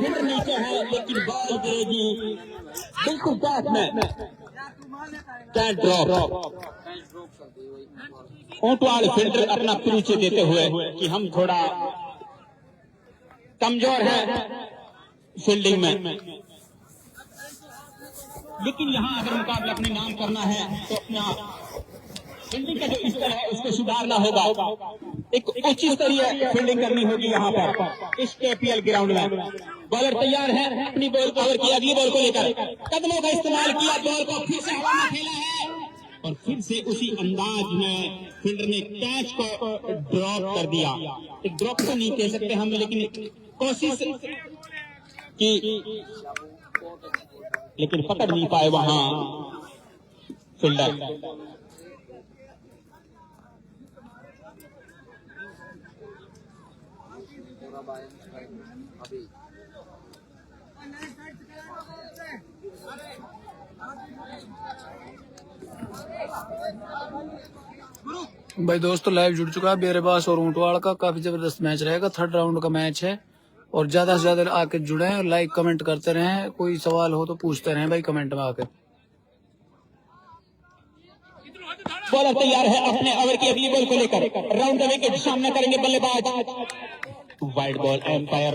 Fielder नीचे है लेकिन बॉल गिरेगी बिल्कुल बैक में। Can drop. ऊंटवाल फील्डर अपना परिचय देते हुए कि हम थोड़ा कमजोर हैं फील्डिंग में, लेकिन यहाँ अगर मुकाबला अपने नाम करना है तो अपना फील्डिंग का जो स्तर है उसको सुधारना होगा। एक उच्च स्तरीय फील्डिंग करनी होगी यहाँ पर इस केपीएल ग्राउंड में। बॉलर तैयार है अपनी बॉल कवर की अगली बॉल को लेकर, कदमों का इस्तेमाल किया, बॉल को फिर से हवा में खेला है और फिर से उसी अंदाज में फील्डर ने कैच को ड्रॉप कर दिया। एक ड्रॉप तो नहीं कह सकते हम, लेकिन कोशिश की लेकिन पकड़ नहीं पाए वहां फील्डर। भाई दोस्तों लाइव जुड़ चुका है बेरबास और ऊंटवाड़ का, काफी जबरदस्त मैच रहेगा। थर्ड राउंड का मैच है और ज्यादा से ज्यादा आके जुड़े हैं, लाइक कमेंट करते रहें, कोई सवाल हो तो पूछते रहें भाई कमेंट में आके। बॉलर तैयार है अपने ओवर की अगली बॉल को लेकर, राउंड द विकेट सामना करेंगे बल्लेबाज। Wide ball, umpire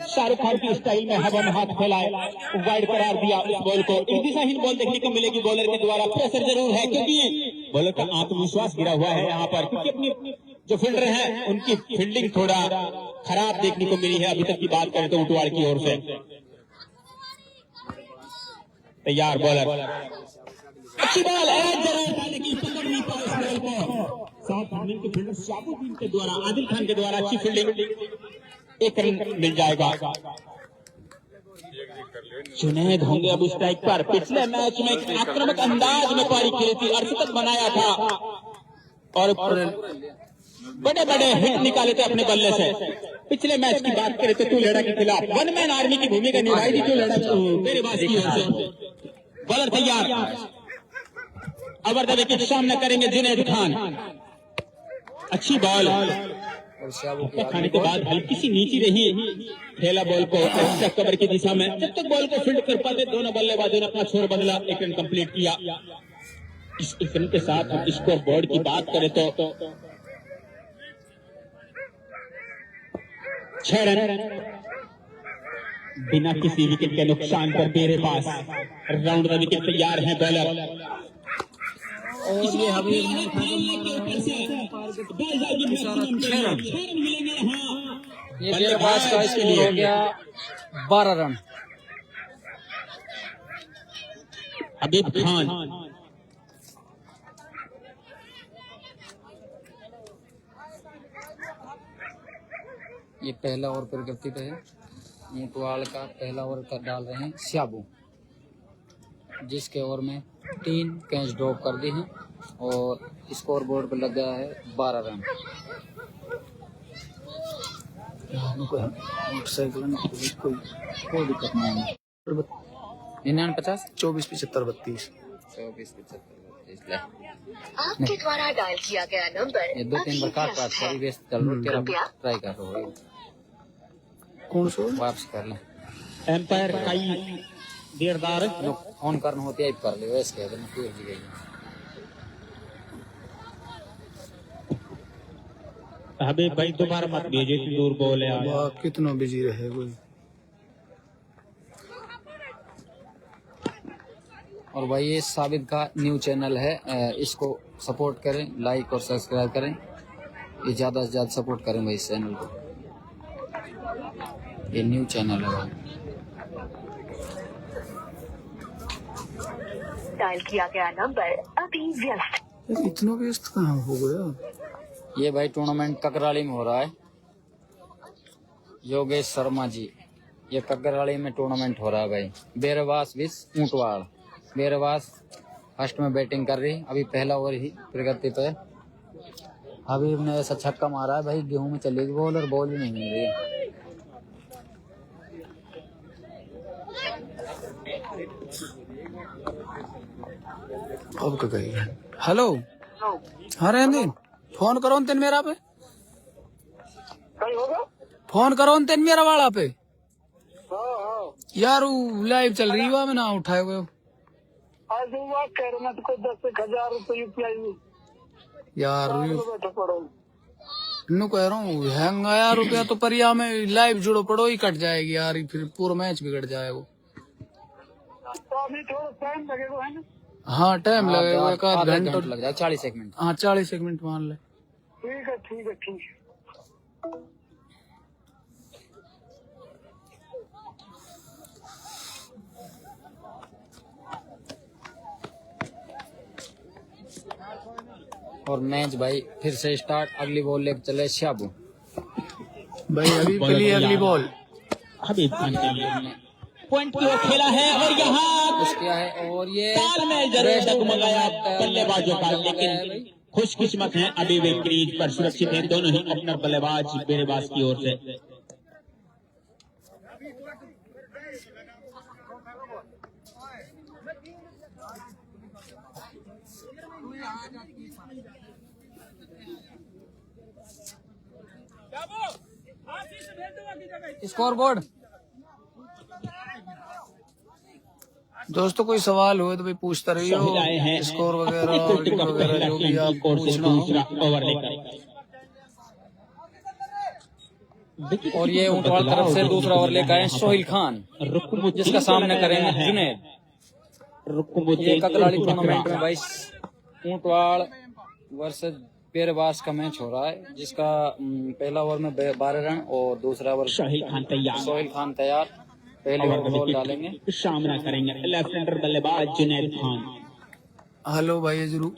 Shahrukh Khan की स्टाइल में हवा में हाथ फैलाए वाइड करार दिया इस बॉल को। एक दिशाहीन बॉल देखने को मिलेगी बॉलर के द्वारा, प्रेशर जरूर है क्योंकि बॉलर का आत्मविश्वास गिरा हुआ है यहाँ पर, क्योंकि अपनी जो फील्डर हैं उनकी फील्डिंग थोड़ा खराब देखने को मिली है अभी तक की बात करें तो ऊंटवाड़ की ओर से। तैयार बॉलर, अच्छी बॉल है जरूर लेकिन पकड़ नहीं पाए इस बॉल को। साउथ इंडियन के फील्डर शाहबुद्दीन के द्वारा, आदिल खान के द्वारा अच्छी फील्डिंग, एक रन मिल जाएगा। जुनैद होंगे अब स्ट्राइक पर। पिछले मैच में एक आक्रामक अंदाज में पारी खेली थी, अर्शद बनाया था और बड़े बड़े हिट निकाले थे अपने बल्ले से। पिछले मैच की बात करें तो टूलेड़ा के खिलाफ वन मैन आर्मी की भूमिका निभाई थी टूलेड़ा मेरे बात की ओर से। बॉलर तैयार, ओवर द विकेट सामना करेंगे जुनैद खान। अच्छी बॉल खाने के बाद हल्की सी नीची रही, खेला बॉल को एक्स्ट्रा कवर की दिशा में। जब तक बॉल को फील्ड कर पाते दोनों बल्लेबाजों ने अपना छोर बदला, एक रन कंप्लीट किया। इस रन के साथ हम स्कोर बोर्ड की बात करें तो 6 रन बिना किसी विकेट के नुकसान पर मेरे पास। राउंड द विकेट तैयार है बॉलर, इसलिए हबीब ने ये गेंदबाज का स्कोर हो गया 12 रन। हबीब खान ये पहला ओवर प्रगति पे है। ऊंटवाड़ का पहला ओवर कर डाल रहे हैं शाबू, जिसके ओवर में 3 कैच ड्रॉप कर दी हैं और स्कोर बोर्ड पर लगा है 12 रन। मोटरसाइकिल कोई दिक्कत नहीं है। 99 50 24 75 32 24 75 32। आपके द्वारा डायल किया गया नंबर ये 2-3 बार काट कर व्यस्त चल रहा है, ट्राई कर रहा हूँ। कौन सा वापस कर लें। एम्पायर कई देरदार फोन करना होती है कर ले वैसे कह देना फिर गई। हबीब भाई दोबारा मत भेजे, दूर बॉल है। कितना बिजी रहे कोई। और भाई ये साबित का न्यू चैनल है, इसको सपोर्ट करें, लाइक और सब्सक्राइब करें, ये ज़्यादा से ज़्यादा सपोर्ट करें भाई इस चैनल को। ये न्यू चैनल है भाई। डायल किया गया नंबर अभी व्यस्त। इतना व्यस्त कहाँ हो गया। ये भाई टूर्नामेंट ककराली में हो रहा है। योगेश शर्मा जी, ये ककराली में टूर्नामेंट हो रहा है भाई। बेरवास विस ऊंटवाड़। बेरवास फर्स्ट में बैटिंग कर रही, अभी पहला ओवर ही प्रगति पे। हबीब ने ऐसा छक्का मारा है भाई, गेहूं में चलेगी बॉल और बॉल भी नहीं मिल रही है। अब क्या कही। हेलो हाँ रहने फोन करो तेन मेरा पे, फोन करो तेन मेरा वाला पे। यार वो लाइव चल रही है, मैं ना उठाए हुए आज बात कह रहे मैं तो 10,000 रुपये यूपीआई यार। बैठे पड़ो। नु कह रहा हूँ हैंग आया रुपया तो परिया में लाइव जुड़ो पड़ो ही कट जाएगी यार, फिर पूरा मैच बिगड़ जाए वो। तो अभी थोड़ा टाइम लगेगा है ना। हाँ टाइम लगेगा, एक आध घंटा लग जाए, 40 मिनट। हाँ 40 मिनट मान ले। ठीक है ठीक है ठीक है। और मैच भाई फिर से स्टार्ट, अगली बॉल लेकर चले शाबू भाई अभी के लिए अगली बॉल हबीब खान के लिए पॉइंट की ओर खेला है और यहाँ क्या है, और ये ताल में जरूर डगमगाया बल्लेबाजों का, लेकिन खुशकिस्मत है अभी वे क्रीज पर सुरक्षित हैं दोनों ही ओपनर बल्लेबाज बेरेबाज की ओर से। Score board. दोस्तों कोई सवाल हो तो भाई पूछता रहिए, स्कोर वगैरह वगैरह जो भी आप पूछना हो। ओवर लेकर और ये ऊंटवाल तरफ से दूसरा ओवर लेकर आए सोहिल खान, जिसका सामना करेंगे जुनैद। ये ककराली टूर्नामेंट में 22 ऊंटवाल वर्सेस बेरबास का मैच हो रहा है, जिसका पहला ओवर में 12 रन और दूसरा ओवर सोहिल खान तैयार। सोहिल खान तैयार, पहले ओवर बॉल डालेंगे, सामना करेंगे लेफ्ट हैंडर बल्लेबाज जुनैद खान। हेलो भाई जरूर।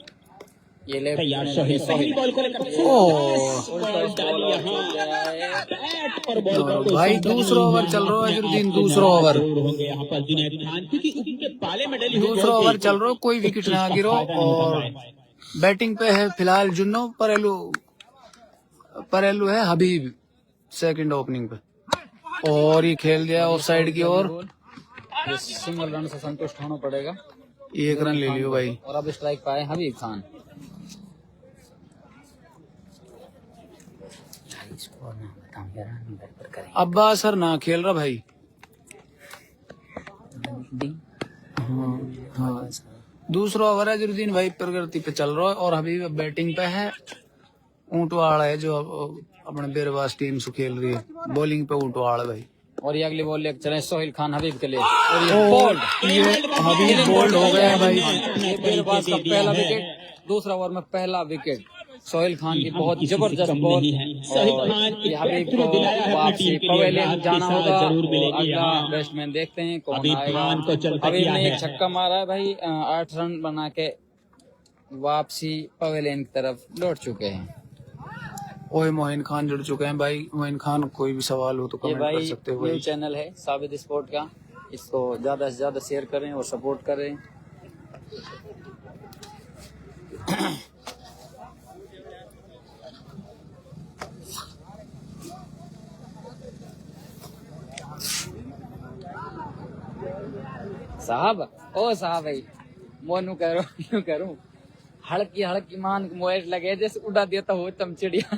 ये ले तैयार सोहिल पहली बॉल को लेकर भाई दूसरा ओवर चल रहा है अजरुद्दीन, दूसरा ओवर होंगे यहाँ पर जुनैद खान, क्योंकि उनके पाले में डली दूसरा ओवर चल रहा, कोई विकेट ना गिरो। और बैटिंग पे है फिलहाल जुन्नो, परेलू है हबीब सेकंड ओपनिंग पे, और ये खेल दिया ऑफ साइड की ओर। सिंगल रन से संतुष्ट होना पड़ेगा, 1 रन ले लियो भाई। और अब स्ट्राइक पाए हबीब खान। अब्बास सर ना खेल रहा भाई। हाँ दूसरा ओवर है अजरुद्दीन भाई प्रगति पे चल रहा है, और हबीब बैटिंग पे है। ऊंटवाड़ है जो अपने बेरबास टीम से खेल रही है, बॉलिंग पे ऊंटवाड़ भाई। और ये अगली बॉल लेकर चले सोहिल खान हबीब के लिए, और ये बोल्ड, ये हबीब बोल्ड हो गया भाई। ये बेरबास का पहला विकेट, दूसरा ओवर में पहला विकेट सोहिल खान की बहुत जबरदस्त बॉल। और हबीब को वापसी पवेलियन जाना होगा, अगला बैट्समैन देखते हैं कौन आएगा। हबीब ने एक छक्का मारा है भाई, 8 रन बना के वापसी पवेलियन की तरफ लौट चुके हैं। ओए मोहिन खान जुड़ चुके हैं भाई। मोहिन खान कोई भी सवाल हो तो ये कमेंट कर सकते हो। ये चैनल है साबित स्पोर्ट का, इसको ज्यादा से ज्यादा शेयर करें और सपोर्ट करें। साहब ओ साहब भाई मोनू करूँ हड़की हड़की मान मोएट लगे जैसे उड़ा देता हो तम चिड़िया।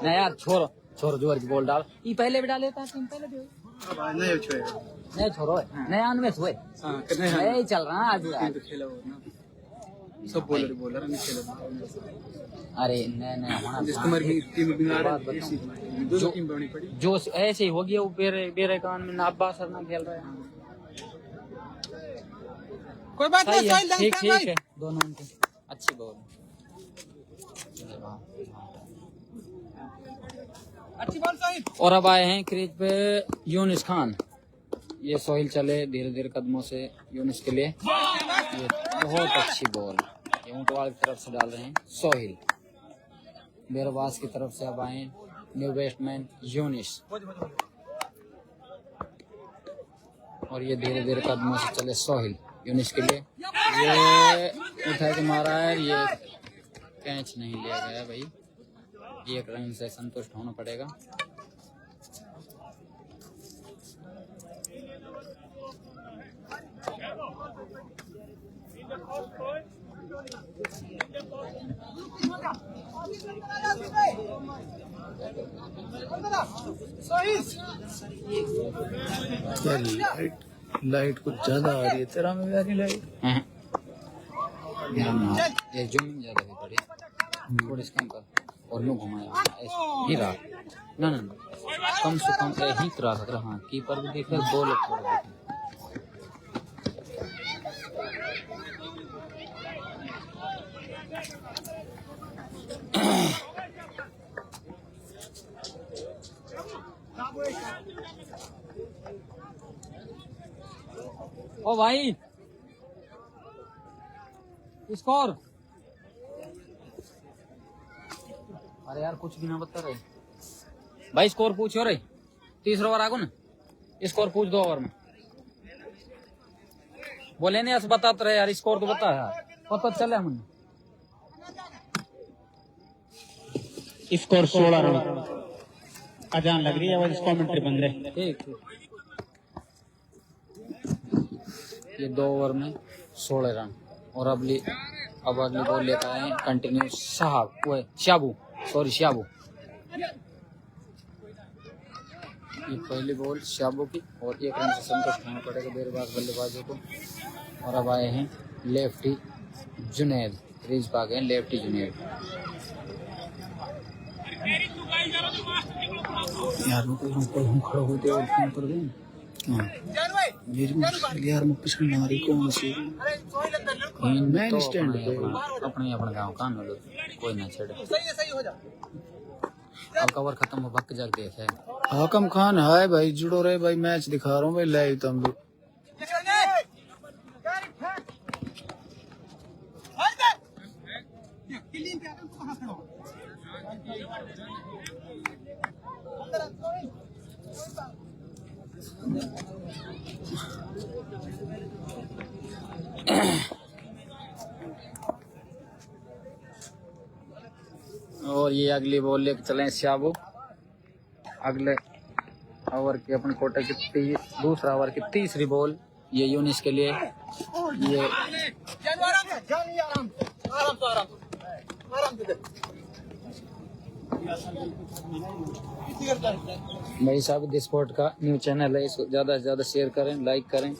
ना यार छोरो जोर की बॉल डाल, ये पहले भी डाले था तुम पहले भी नहीं छोरो नया अनवेश हुए नहीं चल रहा आज सब बॉलर नहीं खेला। अरे नहीं होना जो ऐसे ही हो गया वो बेरे कान में नाब्बा सर ना खेल रहे हैं। कोई बात नहीं, ठीक है दोनों उनके अच्छी बॉल अच्छी बॉल सोहिल। और अब आए हैं क्रीज पे यूनिस खान। ये सोहिल चले धीरे धीरे कदमों से यूनिस के लिए, ये बहुत अच्छी बॉल ये ऊंटवाल की तरफ से डाल रहे हैं सोहिल। बेरबास की तरफ से अब आए न्यू बैट्समैन यूनिस, और ये धीरे धीरे कदमों से चले सोहिल यूनिस के लिए। ये उठा के मारा है, ये कैच नहीं लिया गया भाई, 1 रन से संतुष्ट होना पड़ेगा। लाइट कुछ ज्यादा आ रही है तेरा में भी आ रही लाइट। ये जूमिंग ज्यादा हुई पड़ी थोड़ी इसके ऊपर और यूं घुमाया ही रहा ना कम से कम ही तरह लग रहा। हाँ कीपर भी देख रहे दो लोग थोड़ा बैठे। ओ भाई स्कोर। अरे यार कुछ भी ना बता रहे भाई। स्कोर पूछो रे। तीसरा ओवर आगो ना स्कोर पूछ 2 ओवर में। बोले नहीं ऐसे बताते रहे यार। स्कोर तो बता यार पता चले हमें। Score 16 run. अजान लग रही है आवाज कमेंट्री बंद रहे। ठीक ये 2 ओवर में 16 रन। और अब अगली बॉल लेकर आए कंटिन्यू साहब वो शाबू शाबू। ये पहली बॉल शाबू की और 1 रन से संतोष खाना पड़ेगा बेरबाज बल्लेबाजों को। और अब आए हैं लेफ्टी जुनैद। क्रीज पा गए लेफ्टी जुनैद। यार खड़ा हो गया और फोन कर गए। यार मैं पिछले मारी कौन सी मैं स्टैंड पे अपने गाँव का न कोई ना छेड़े। अब कवर खत्म हो भक जाग देखे। हाकम खान हाय भाई जुड़ो रहे भाई। मैच दिखा रहा हूँ भाई लाइव तुम लोग। और ये अगली बॉल लेके चले शाबू। अगले ओवर के अपने कोटे की दूसरा ओवर की तीसरी बॉल ये यूनिस के लिए। ये भाई साहब द स्पोर्ट का न्यू चैनल है। इसको ज्यादा से ज्यादा शेयर करें लाइक करें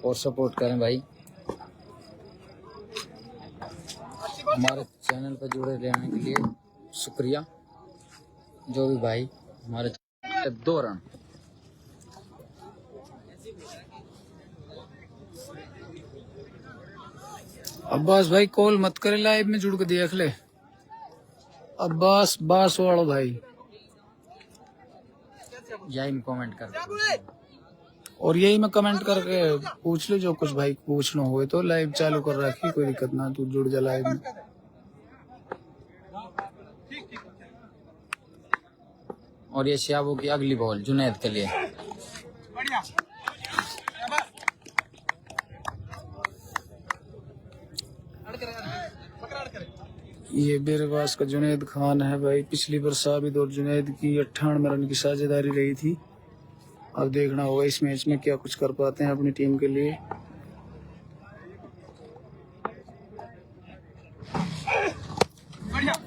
और सपोर्ट करें भाई। हमारे चैनल पर जुड़े रहने के लिए शुक्रिया। जो भी भाई हमारे 2 रन। अब्बास भाई कॉल मत करे लाइव में जुड़ के देख ले। अब्बास बास वाला भाई यही कमेंट कर और यही मैं कमेंट करके पूछ लो जो कुछ भाई पूछना हो तो। लाइव चालू कर रखी कोई दिक्कत ना तू जुड़ जा लाइव में। और ये शाबू की अगली बॉल जुनैद के लिए। ये बेरबास का जुनैद खान है भाई। पिछली बार साबिद और जुनैद की 98 रन की साझेदारी रही थी। अब देखना होगा इस मैच में क्या कुछ कर पाते हैं अपनी टीम के लिए।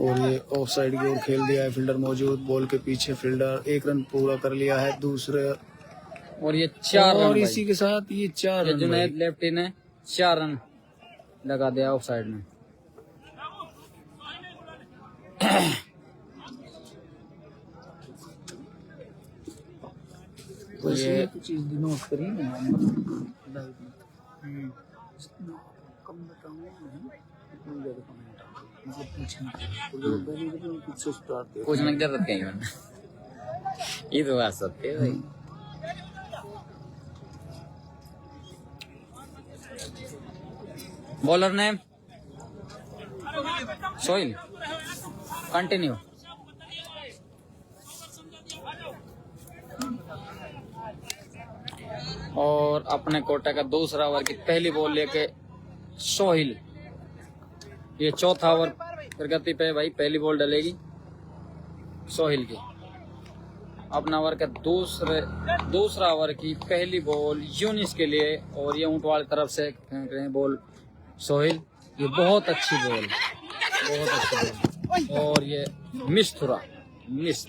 और ये ऑफ साइड की ओर खेल दिया है। फील्डर मौजूद बॉल के पीछे। फील्डर 1 रन पूरा कर लिया है दूसरे। और ये 4 रन और इसी के साथ ये 4 रन जुनैद लेफ्टी ने 4 रन लगा दिया ऑफ साइड में। ये चीज नोट करिए ना कम पूछने की जरूरत कहीं है। ये तो बात सत्य है भाई। Bowler name Sohil. कंटिन्यू। और अपने कोटा का दूसरा ओवर की पहली बॉल लेके सोहिल। ये चौथा ओवर प्रगति पे भाई। पहली बॉल डलेगी सोहिल की। अपना ओवर का दूसरा ओवर की पहली बॉल यूनिस के लिए। और ये ऊंटवाल तरफ से फेंक रहे हैं बॉल सोहिल। ये बहुत अच्छी बॉल बहुत अच्छी बॉल। और ये मिस थोड़ा मिस।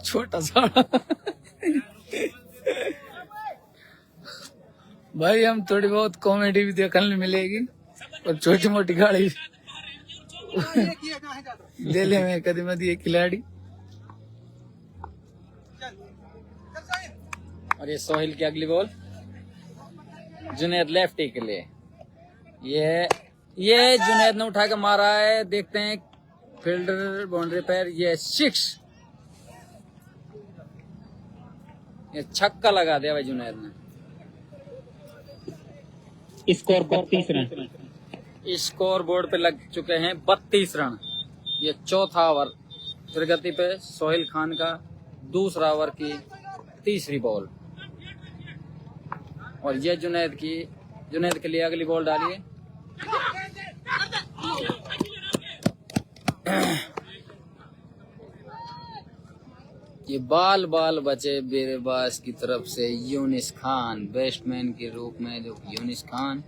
छोटा सा भाई हम थोड़ी बहुत कॉमेडी भी देखने मिलेगी और छोटी मोटी गाड़ी दिल्ली में कभी मत ये खिलाड़ी। और ये सोहेल की अगली बॉल जुनैद लेफ्टी के लिए। ये जुनैद ने उठा के मारा है, देखते हैं फील्डर बाउंड्री पर, ये 6, ये छक्का लगा दिया भाई जुनैद ने। Score 32 run. स्कोर बोर्ड पे लग चुके हैं 32 रन। ये चौथा ओवर प्रगति पे सोहेल खान का, दूसरा ओवर की तीसरी बॉल। और ये जुनैद के लिए अगली बॉल डालिए। ये बाल बचे बेरबाज की तरफ से यूनिस खान, बैट्समैन के रूप में जो यूनिस खान,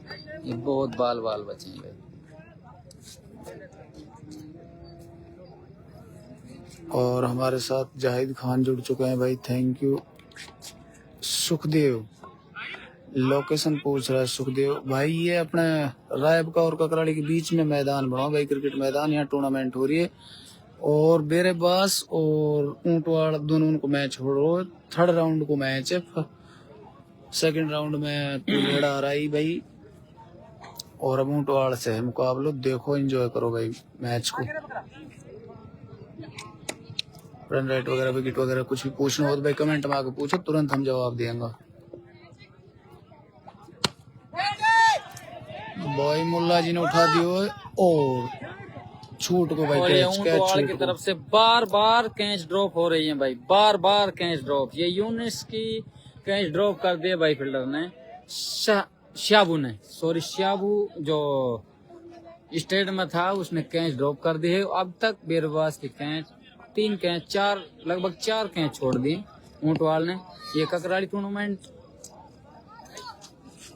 ये बहुत बाल बचे हैं भाई। और हमारे साथ जाहिद खान जुड़ चुके हैं भाई, थैंक यू। सुखदेव लोकेशन पूछ रहा है सुखदेव भाई, ये अपने रायबका और ककराली के बीच में मैदान बना भाई, क्रिकेट मैदान, यहाँ टूर्नामेंट हो रही है और बेरेबास और ऊंटवाड़ दोनों को मैच हो रहा है। 3rd राउंड को मैच है, 2nd राउंड में तुलेड़ा आ रही भाई और अब ऊंटवाड़ से है मुकाबला। देखो एंजॉय करो भाई मैच को। रन रेट वगैरह, विकेट वगैरह कुछ भी पूछना हो तो भाई कमेंट में आके पूछो, तुरंत हम जवाब देंगे। बॉय मुल्ला जी ने उठा दियो और छूट को भाई और ये कैच ऊंटवाड़ की तरफ से बार कैच ड्रॉप हो रही है भाई, बार कैच ड्रॉप। ये यूनिस की कैच ड्रॉप कर दिया भाई फील्डर ने, श्याबू जो स्टेट में था उसने कैच ड्रॉप कर दी है। अब तक बेरबाज की कैच 3 कैच 4 लगभग 4 कैच छोड़ दी ऊंटवाड़ ने। ये ककराली टूर्नामेंट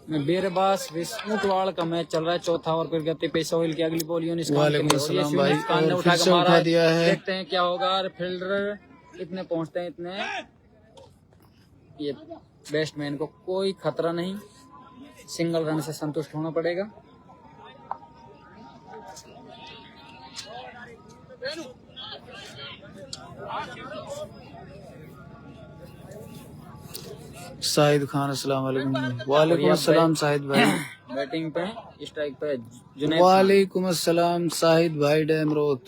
में बेरबास ऊंटवाड़ का मैच चल रहा है। चौथा ओवर पर गति पे सोहेल की अगली बॉल यूनिस खान के लिए, यूनिस खान ने उठा के मारा है। देखते हैं क्या होगा। फील्डर इतने पहुंचते हैं, इतने ये बैट्समैन को कोई खतरा नहीं, सिंगल रन से संतुष्ट होना पड़ेगा। शाहिद खान अस्सलाम वालेकुम। वालेकुम अस्सलाम शाहिद भाई। बैटिंग पे स्ट्राइक पे जुनैद। वालेकुम अस्सलाम शाहिद भाई डैमरोत।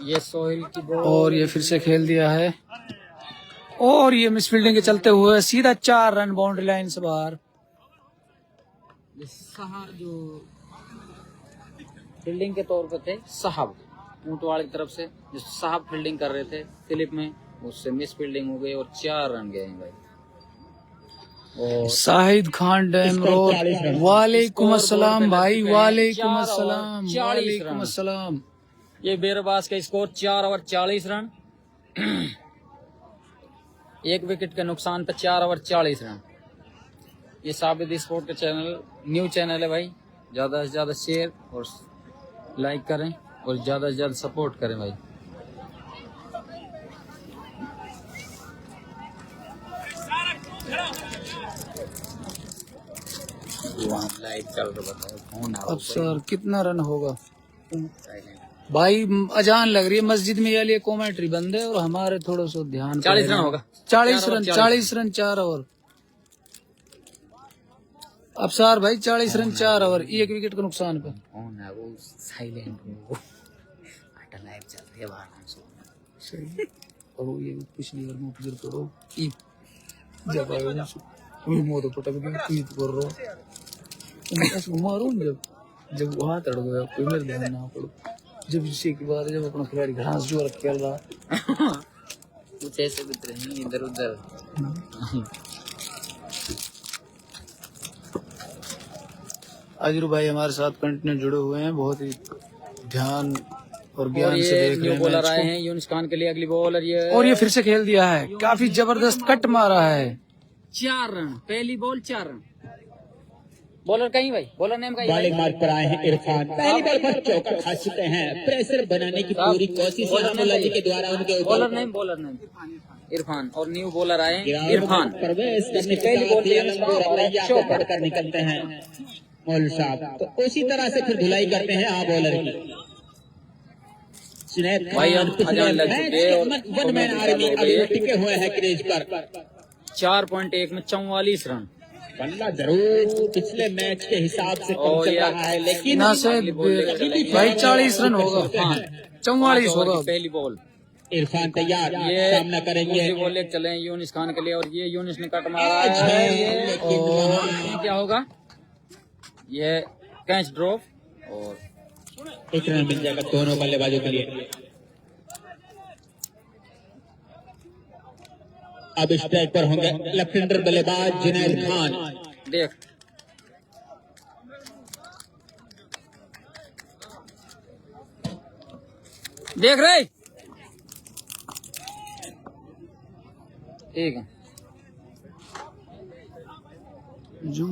ये सोहेल की बॉल और ये फिर से खेल दिया है और ये मिस फील्डिंग के चलते हुए सीधा 4 रन बाउंड्री लाइन से बाहर। जो फील्डिंग के तौर पे थे साहब ऊंटवाड़ की तरफ से, जो साहब फील्डिंग कर रहे थे स्लिप में, उससे मिस फील्डिंग हो गई और 4 रन गए भाई। और शाहिद खान डैमरोत वालेकुम अस्सलाम भाई, वालेकुम अस्सलाम, वालेकुम अस्सलाम। ये बेरबास का स्कोर 4 ओवर 40 रन, 1 विकेट के नुकसान पे 4 ओवर 40 रन। ये साबित स्पोर्ट का चैनल न्यू चैनल है भाई, ज्यादा से ज्यादा शेयर और लाइक करें और ज्यादा से ज्यादा सपोर्ट करें भाई। लाइट चल रहा, बताओ कौन है अब सर कितना रन होगा भाई? अजान लग रही है मस्जिद में, ये कॉमेंट्री बंद है और हमारे थोड़ा सा ध्यान। 40 रन होगा, 40 रन 4 ओवर। अब सर भाई 40 रन 4 ओवर, 1 विकेट के नुकसान पे। कौन है वो? साइलेंट वो लाइव चल रही है बाहर। सही। और ये पिछली बार मुझे करो जब आए मो तो पटक के ट्वीट कर रहा हूं, ऐसे मारो जब वहां तड़ गया कोई मेरे ध्यान ना पड़ो। जब इसी के बाद जब अपना खिलाड़ी घास जो खेल रहा कुछ ऐसे भी नहीं इधर उधर। अजरू भाई हमारे साथ कंटिन्यू जुड़े हुए हैं, बहुत ही ध्यान और ज्ञान से देख रहे हैं बॉलर आए हैं यूनिस खान के लिए अगली बॉल। और ये फिर से खेल दिया है, काफी जबरदस्त कट मारा है। 4 रन, पहली बॉल 4 रन। बॉलर कहीं भाई, बॉलर नेम कहीं बॉलिंग मार्क पर आए हैं इरफान। पहली बॉल पर चौका खा चुके हैं। प्रेशर बनाने की पूरी कोशिश है जी के द्वारा उनके बॉलर ऊपर। नेम इरफान और न्यू बॉलर आए गिरावट इरफान। प्रवेश करने के पहली बॉल साथ ही अलंगो रवैया को पढ़कर निकलते हैं मौल साहब। तो उसी तरह से फिर धुलाई करते हैं आप बॉलर की। जुनैद भाई खान अब पिछले खजान लग मैच चुके और के वन मैन आर्मी अभी भी टिके हुए हैं क्रीज पर। 4.1 में 44 रन। बल्ला जरूर पिछले मैच के हिसाब से कम चल रहा है, लेकिन ना से भाई 40 रन होगा, हाँ 44 होगा। पहली बॉल इरफान तैयार ये सामना करेंगे। बॉल चले यूनिस खान के लिए और ये यूनिस ने कट मारा है। लेकिन ये क्या होगा, ये कैच ड्रॉप और एक रन मिल जाएगा दोनों बल्लेबाजों के लिए। अब स्ट्राइक पर होंगे लेफ्ट हैंडर बल्लेबाज जुनैद खान। देख देख रहे ठीक है। जू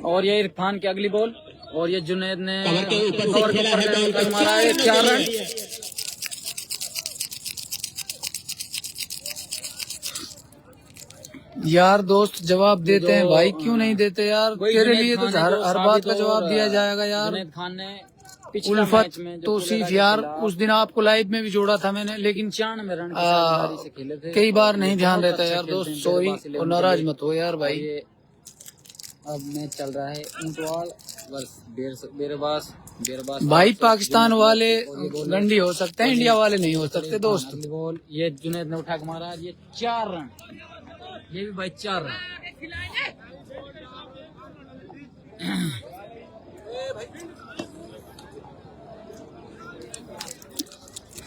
और ये इरफान की अगली बॉल और ये जुनैद ने कवर के ऊपर से कवर के खेला ऊपर है बॉल लेकर को, मारा है 4 रन। यार दोस्त जवाब देते हैं भाई, क्यों नहीं देते यार? वही तेरे जुनैद लिए तो खान है हर जो हर बात का साबित जवाब और दिया जाएगा यार। जुनैद खान ने पिछला उल्फत मैच में जो तौसीफ कोलकाता यार, के खिलाफ उस दिन आपको लाइव में भी जोड़ा था मैंने, लेकिन 95 रन की शानदारी से खेले थे। कई बार नहीं ये ध्यान बहुत रहता अच्छा यार खेलते दोस्त, हैं सॉरी बेरबास 11 और के नाराज लिए। मत हो यार और भाई। ये अब मैच चल रहा है ऊंटवाल वर्सेस बेरबास भाई पाकिस्तान वाले गंडी हो सकते हैं, इंडिया वाले नहीं हो सकते दोस्त। अगली बॉल ये जुनैद ने उठा के मारा, ये 4 रन, ये भी भाई 4 रन।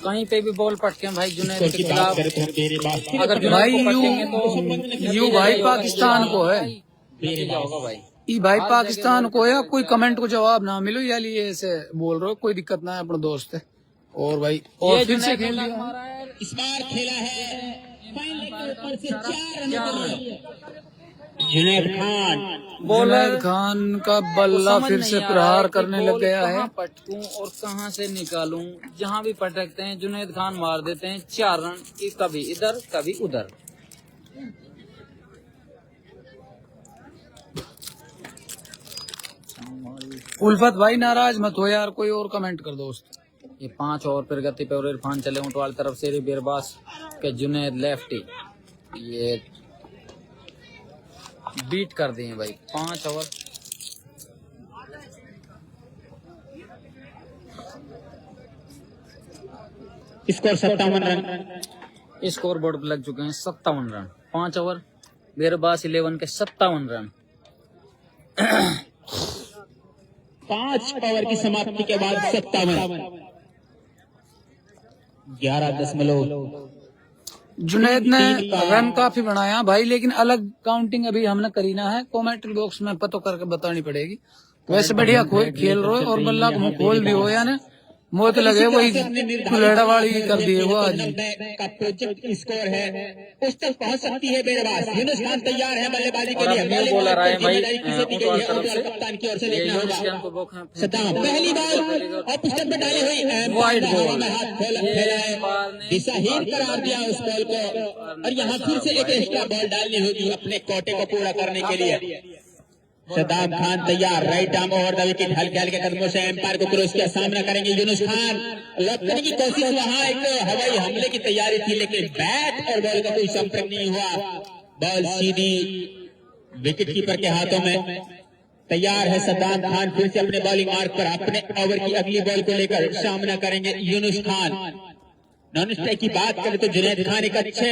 कहीं पे भी बॉल पटके भाई जुनैद स्कोर के की बात खिलाफ, करें तो हम मेरे बात अगर जुनैद भाई को पटकेंगे तो यू भाई पाकिस्तान को है, नतीजा होगा भाई। ई भाई पाकिस्तान को या कोई कमेंट को जवाब ना मिलो या लिए ऐसे बोल रहे हो, कोई दिक्कत ना है, अपना दोस्त है। और भाई और ये फिर से जुनैद खेल ने लिया। मारा है, इस बार खेला है फाइनल के ऊपर से 4 रन के लिए। जुनैद खान जुनैद खान का बल्ला समझ फिर नहीं से आ रहा प्रहार है कि करने बॉल लग गया है। कहाँ पटकूं और कहाँ से निकालूं, जहाँ भी पटकते हैं जुनैद खान मार देते हैं 4 रन की, कभी इधर कभी उधर। उल्फत भाई नाराज मत हो यार, कोई और कमेंट कर दोस्त। ये 5 ओवर प्रगति पे और इरफान चले ऊंटवाल तरफ से, बेरबास के जुनैद लेफ्टी ये बीट कर दिए भाई 5 over. Score 57 run. Score board पर लग चुके हैं 57 रन। 5 ओवर बेरबास 11 के 57 रन। 5 ओवर की समाप्ति के बाद 57, 11.। जुनैद ने रन काफी बनाया भाई, लेकिन अलग काउंटिंग अभी हमने करी ना है, कमेंट्री बॉक्स में पता करके बतानी पड़ेगी। वैसे बढ़िया खेल रहे हो और बल्ला को मुंह खोल दियो यानी मोत लगे वही कुलेड़ा वाली कर दिए वो आज। का प्रोजेक्ट स्कोर है उस तक पहुंच सकती है बेरबास। यूनुस खान तैयार है बल्लेबाजी के लिए। बॉलर आए भाई कप्तान की ओर से देखना होगा। सद्दाम पहली बॉल और पुस्तक में डाली हुई वाइड बॉल हाथ खेला है, दिशाहीन करार दिया उस बॉल को, और यहाँ फिर से एक एक्स्ट्रा बॉल डालनी होगी अपने कोटे को पूरा करने के लिए। सद्दाम खान तैयार, right arm over the wicket, हल्के हल्के कदमों से एम्पायर को क्रॉस किया, सामना करेंगे यूनुस खान। लॉक करने की कोशिश, वहां एक हवाई हमले की तैयारी थी, लेकिन बैट और बॉल का कोई संपर्क नहीं हुआ। बॉल सीधी विकेट कीपर के हाथों में। तैयार है सद्दाम खान, फिर से अपने बॉलिंग मार्क पर अपने ओवर की अगली बॉल को लेकर सामना करेंगे यूनुस खान। नॉन स्ट्राइक की बात करें तो जुनैद खान एक अच्छे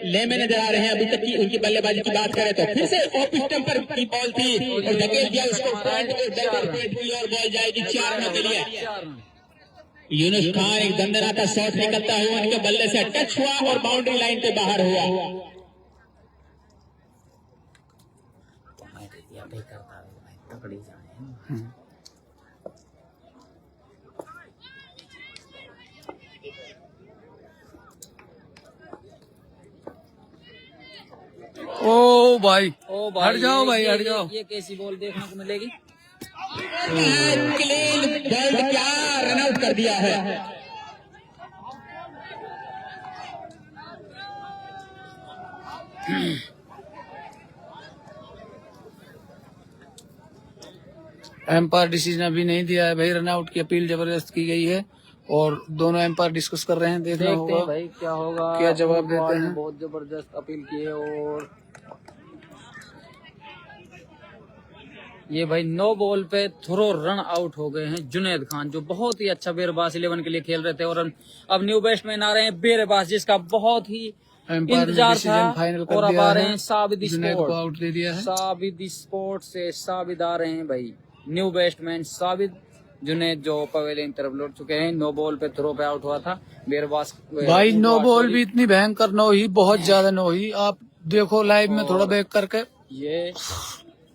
ले में नजर आ रहे हैं अभी तक की। उनकी बल्लेबाजी की बात करें तो फिर से ऑफ स्टंप पर की बॉल थी और धकेल दिया उसको फ्रंट और बॉल जाएगी 4 रनों के लिए। यूनुस खान एक दंदनाता शॉट निकलता हुआ उनके बल्ले से टच हुआ और बाउंड्री लाइन पे बाहर हुआ। ओ भाई, ओ भाई, हट जाओ भाई, ये- हट जाओ। ये कैसी बॉल देखने को मिलेगी? क्लीन बोल्ड, क्या रन आउट कर दिया है। एम्पायर डिसीजन अभी नहीं दिया है भाई, रन आउट की अपील जबरदस्त की गई है और दोनों एम्पायर डिस्कस कर रहे हैं, देखना देखते होगा हैं भाई क्या होगा। क्या जवाब ऊंट देते वाल ने हैं। बहुत जबरदस्त अपील की है और ये भाई 9 बॉल पे थ्रो रन आउट हो गए हैं जुनैद खान, जो बहुत ही अच्छा बेरबास 11 के लिए खेल रहे थे। और अब न्यू बैट्समैन आ रहे हैं बेरबास, जिसका बहुत ही एम्पायर ने इंतजार था। डिसीजन फाइनल कर और अब दिया आ रहे है, हैं साबिद जुनैद को स्पोर्ट। आउट दे दिया है। साबिद स्पोर्ट से साबिद आ रहे हैं भाई, न्यू बैट्समैन साबिद। जुनैद जो पवेलियन तरफ लौट चुके हैं, 9 बॉल पे थ्रो पे आउट हुआ था बेरबास। भाई 9 बॉल भी इतनी भयंकर नो ही, बहुत ज्यादा नो ही। आप देखो लाइव में थोड़ा बैक करके, ये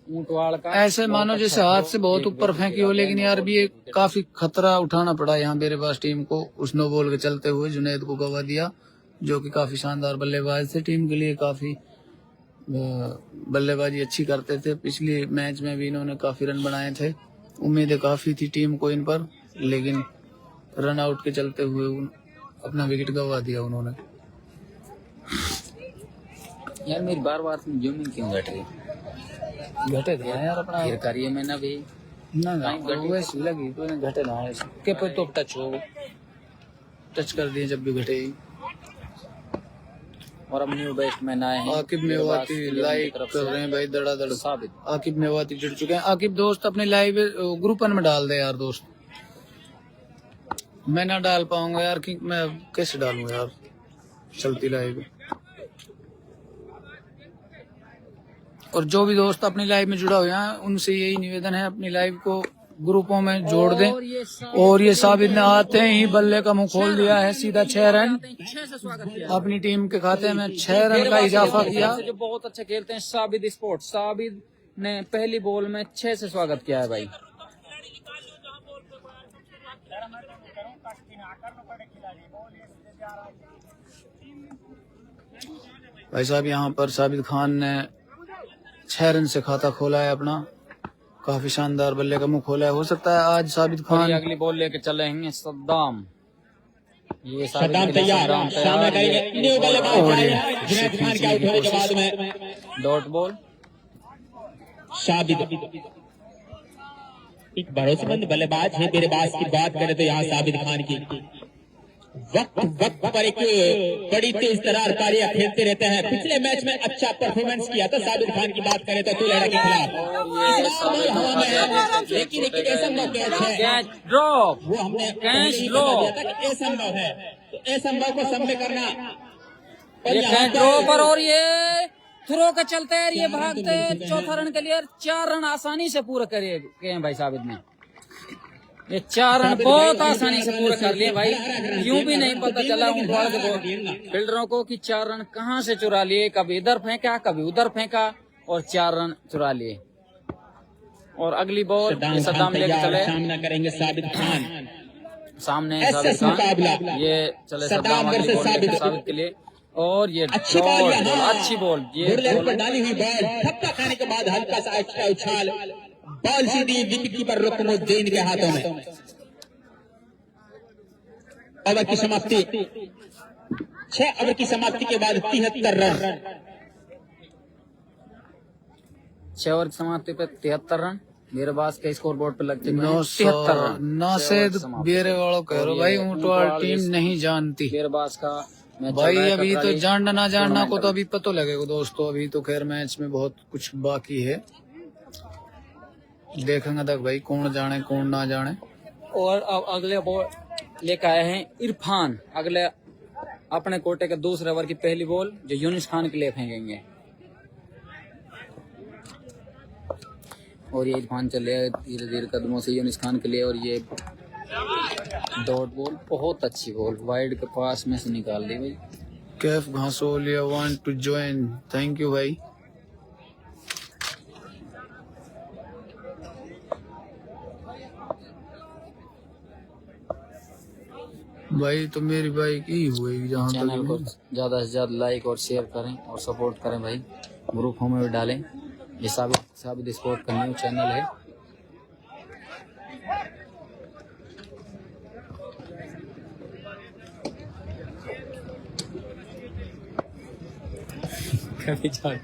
ऊंटवाड़ का ऐसे मानो जैसे हाथ से बहुत ऊपर फेंकी हो, लेकिन यार भी एक काफी खतरा उठाना पड़ा यहाँ मेरे पास टीम को। उस 9 बॉल के चलते हुए जुनैद को गवा दिया, जो कि काफी शानदार बल्लेबाज थे, टीम के लिए काफी बल्लेबाजी अच्छी करते थे। पिछले मैच में भी इन्होंने काफी रन बनाए थे, उम्मीदें काफी थी टीम को इन पर, लेकिन रन आउट के चलते हुए अपना विकेट गवा दिया उन्होंने। यार मेरी बार बार जूमिंग क्यों घट रही? घटे थे यार अपना फिर करिए मैंने भी ना वैसे लगी तो घटे ना ऐसे के पे तो टच हो, टच कर दिए जब भी घटे ही। और अब न्यू बैट्समैन आए हैं आकिब मेवाती लाइक कर रहे हैं भाई, धड़ाधड़ साबित। आकिब मेवाती जुड़ चुके हैं। आकिब दोस्त अपने लाइव ग्रुपन में डाल दे यार दोस्त, मैं ना डाल पाऊंगा यार, कि मैं कैसे डालूंगा यार चलती लाइव। और जो भी दोस्त अपनी लाइव में जुड़ा हुआ है उनसे यही निवेदन है, अपनी लाइव को ग्रुपों में जोड़ दें। और ये साबित ने आते ही बल्ले का मुंह खोल दिया है, सीधा 6 रन 6 से स्वागत किया। अपनी टीम के खाते में 6 रन का इजाफा किया। जो बहुत अच्छा खेलते हैं साबिद स्पोर्ट, साबिद ने पहली बॉल में 6 से स्वागत किया है भाई। भाई साहब यहाँ पर साबित खान ने 6 रन से खाता खोला है अपना, काफी शानदार बल्ले का मुंह खोला है। हो सकता है आज साबित और खान ये अगली बॉल लेके चलेंगे सद्दाम। ये सद्दाम तैयार, सामने करेंगे न्यू बल्लेबाज आए जुनैद खान के आउट होने के बाद में डॉट बॉल। साबिद एक भरोसेमंद बल्लेबाज है। बेरबास की बात करें तो यहाँ साबिद खान की वक्त पर एक बड़ी तेज तरार पारियां खेलते रहते हैं। पिछले मैच में अच्छा परफॉर्मेंस किया था साबिद खान की बात करें तो तुलहड़ा के खिलाफ, लेकिन एक असंभव कैच है, कैच ड्रॉप, वो हमने कैच ड्रॉप, असंभव है, तो असंभव को सम्य करना। ये कैच ड्रॉप और ये थ्रो का चलते हैं, ये भागते चौथा रन के लिए 4 रन आसानी से पूरे करे हैं भाई साबिद ने। ये 4 रन बहुत आसानी से पूरे कर लिए भाई, क्यों भी नहीं पता चला ऊंटवाड़ के फील्डरों को कि 4 रन कहां से चुरा लिए, कभी इधर फेंका कभी उधर फेंका और 4 रन चुरा लिए। और अगली बॉल सद्दाम लेके चले, सामना करेंगे साबिद खान, सामने SS साबिद मुकाबला। खान, ये चले सद्दाम सद्दाम अगली versus बॉल लेके साबिद। साबिद के लिए। और ये अच्छी बॉल, अच्छी बॉल, ये गुरलेग बॉल पर डाली हुई बॉल, थप्पा खाने के बाद हल्का सा एक्स्ट्रा उछाल, बॉल सीधी विकेट कीपर रुकनुद्दीन के हाथों में। ओवर की समाप्ति, 6 ओवर की समाप्ति के बाद 73 रन। 6 ओवर की समाप्ति पे 73 रन बेरबास के स्कोर बोर्ड पे लगते हुए 73 रन। नासेद बेरे वालों कह रहे भाई, ऊंटवाड़ टीम नहीं जानती बेरबास का मैच भाई। चल रहा है, अभी तो ककराली जानना ना जानना को तो टूर्नामेंट अभी पता लगेगा दोस्तों, अभी तो खैर मैच में बहुत कुछ बाकी है, देखेंगे तक भाई कौन जाने कौन ना जाने। और अब अगले बॉल लेकर आए हैं इरफान, अगले अपने कोटे के दूसरे ओवर की पहली बॉल जो यूनिस खान के लिए फेंकेंगे। और ये इरफान चले धीरे धीरे कदमों से यूनिस खान के लिए, और ये डॉट बॉल बहुत अच्छी बॉल वाइड के पास में से निकाल दी भाई। Kaif Ghasoliya want to join, thank you भाई। भाई तो मेरी बाइक ही हुई जहाँ चैनल को तक ज्यादा से ज्यादा लाइक और शेयर करें और सपोर्ट करें भाई, ग्रुपों में भी डालें। ये साबित स्पोर्ट का न्यू चैनल है। कभी शाहिद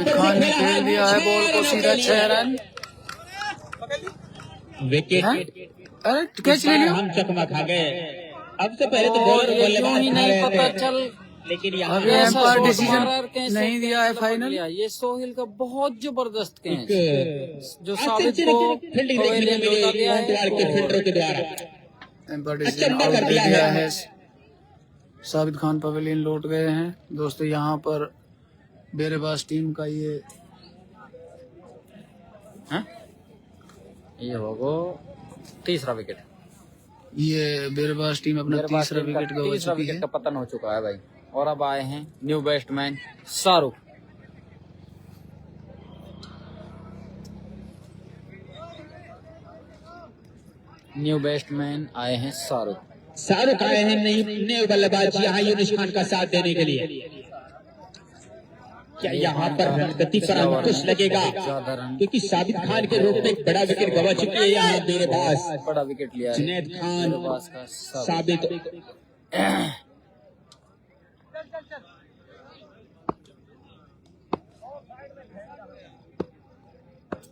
खान ने खेल दिया है बॉल को सीधा 6 रन। विकेट अरे कैच ले लियो। हम चकमा खा गए। अब से पहले तो बॉलर क्यों ही बल्लेबाज नहीं खा पता रहे थे, चल, लेकिन यहाँ अभी ऐसा एम्पायर शॉट डिसीजन मारा और कैसे नहीं दिया है फाइनल। ये सोहेल का बहुत जबरदस्त कैच जो आज साबित सेंचुरी को की फील्डिंग देखने को पवेलियन लौटा मिली दिया है। ऊंटवाड़ के फील्डरों के द्वारा। एम्पायर अच्छा डिसीजन अंडा आउट कर दे दिया दिया है। है। साबित खान पवेलियन लौट गए हैं दोस्तों। यहाँ पर बेरेबाज टीम का ये होगा तीसरा विकेट। ये बेरेबाज टीम अपना तीसरा विकेट गवा तीसरा चुकी विकेट है। का पतन हो चुका है भाई। और अब आए हैं new batsman Shahrukh. New batsman आए हैं शाहरुख। शाहरुख आए हैं नए बल्लेबाज यहाँ यूनुस खान का साथ देने के लिए। क्या यहाँ पर रनगति पर अंकुश लगेगा? ज्यादा रन, क्योंकि साबित खान के रूप में एक बड़ा विकेट गवा चुकी है यहाँ बेरेबाज बड़ा विकेट लिया है जुनैद खान। बेरबाज का साबित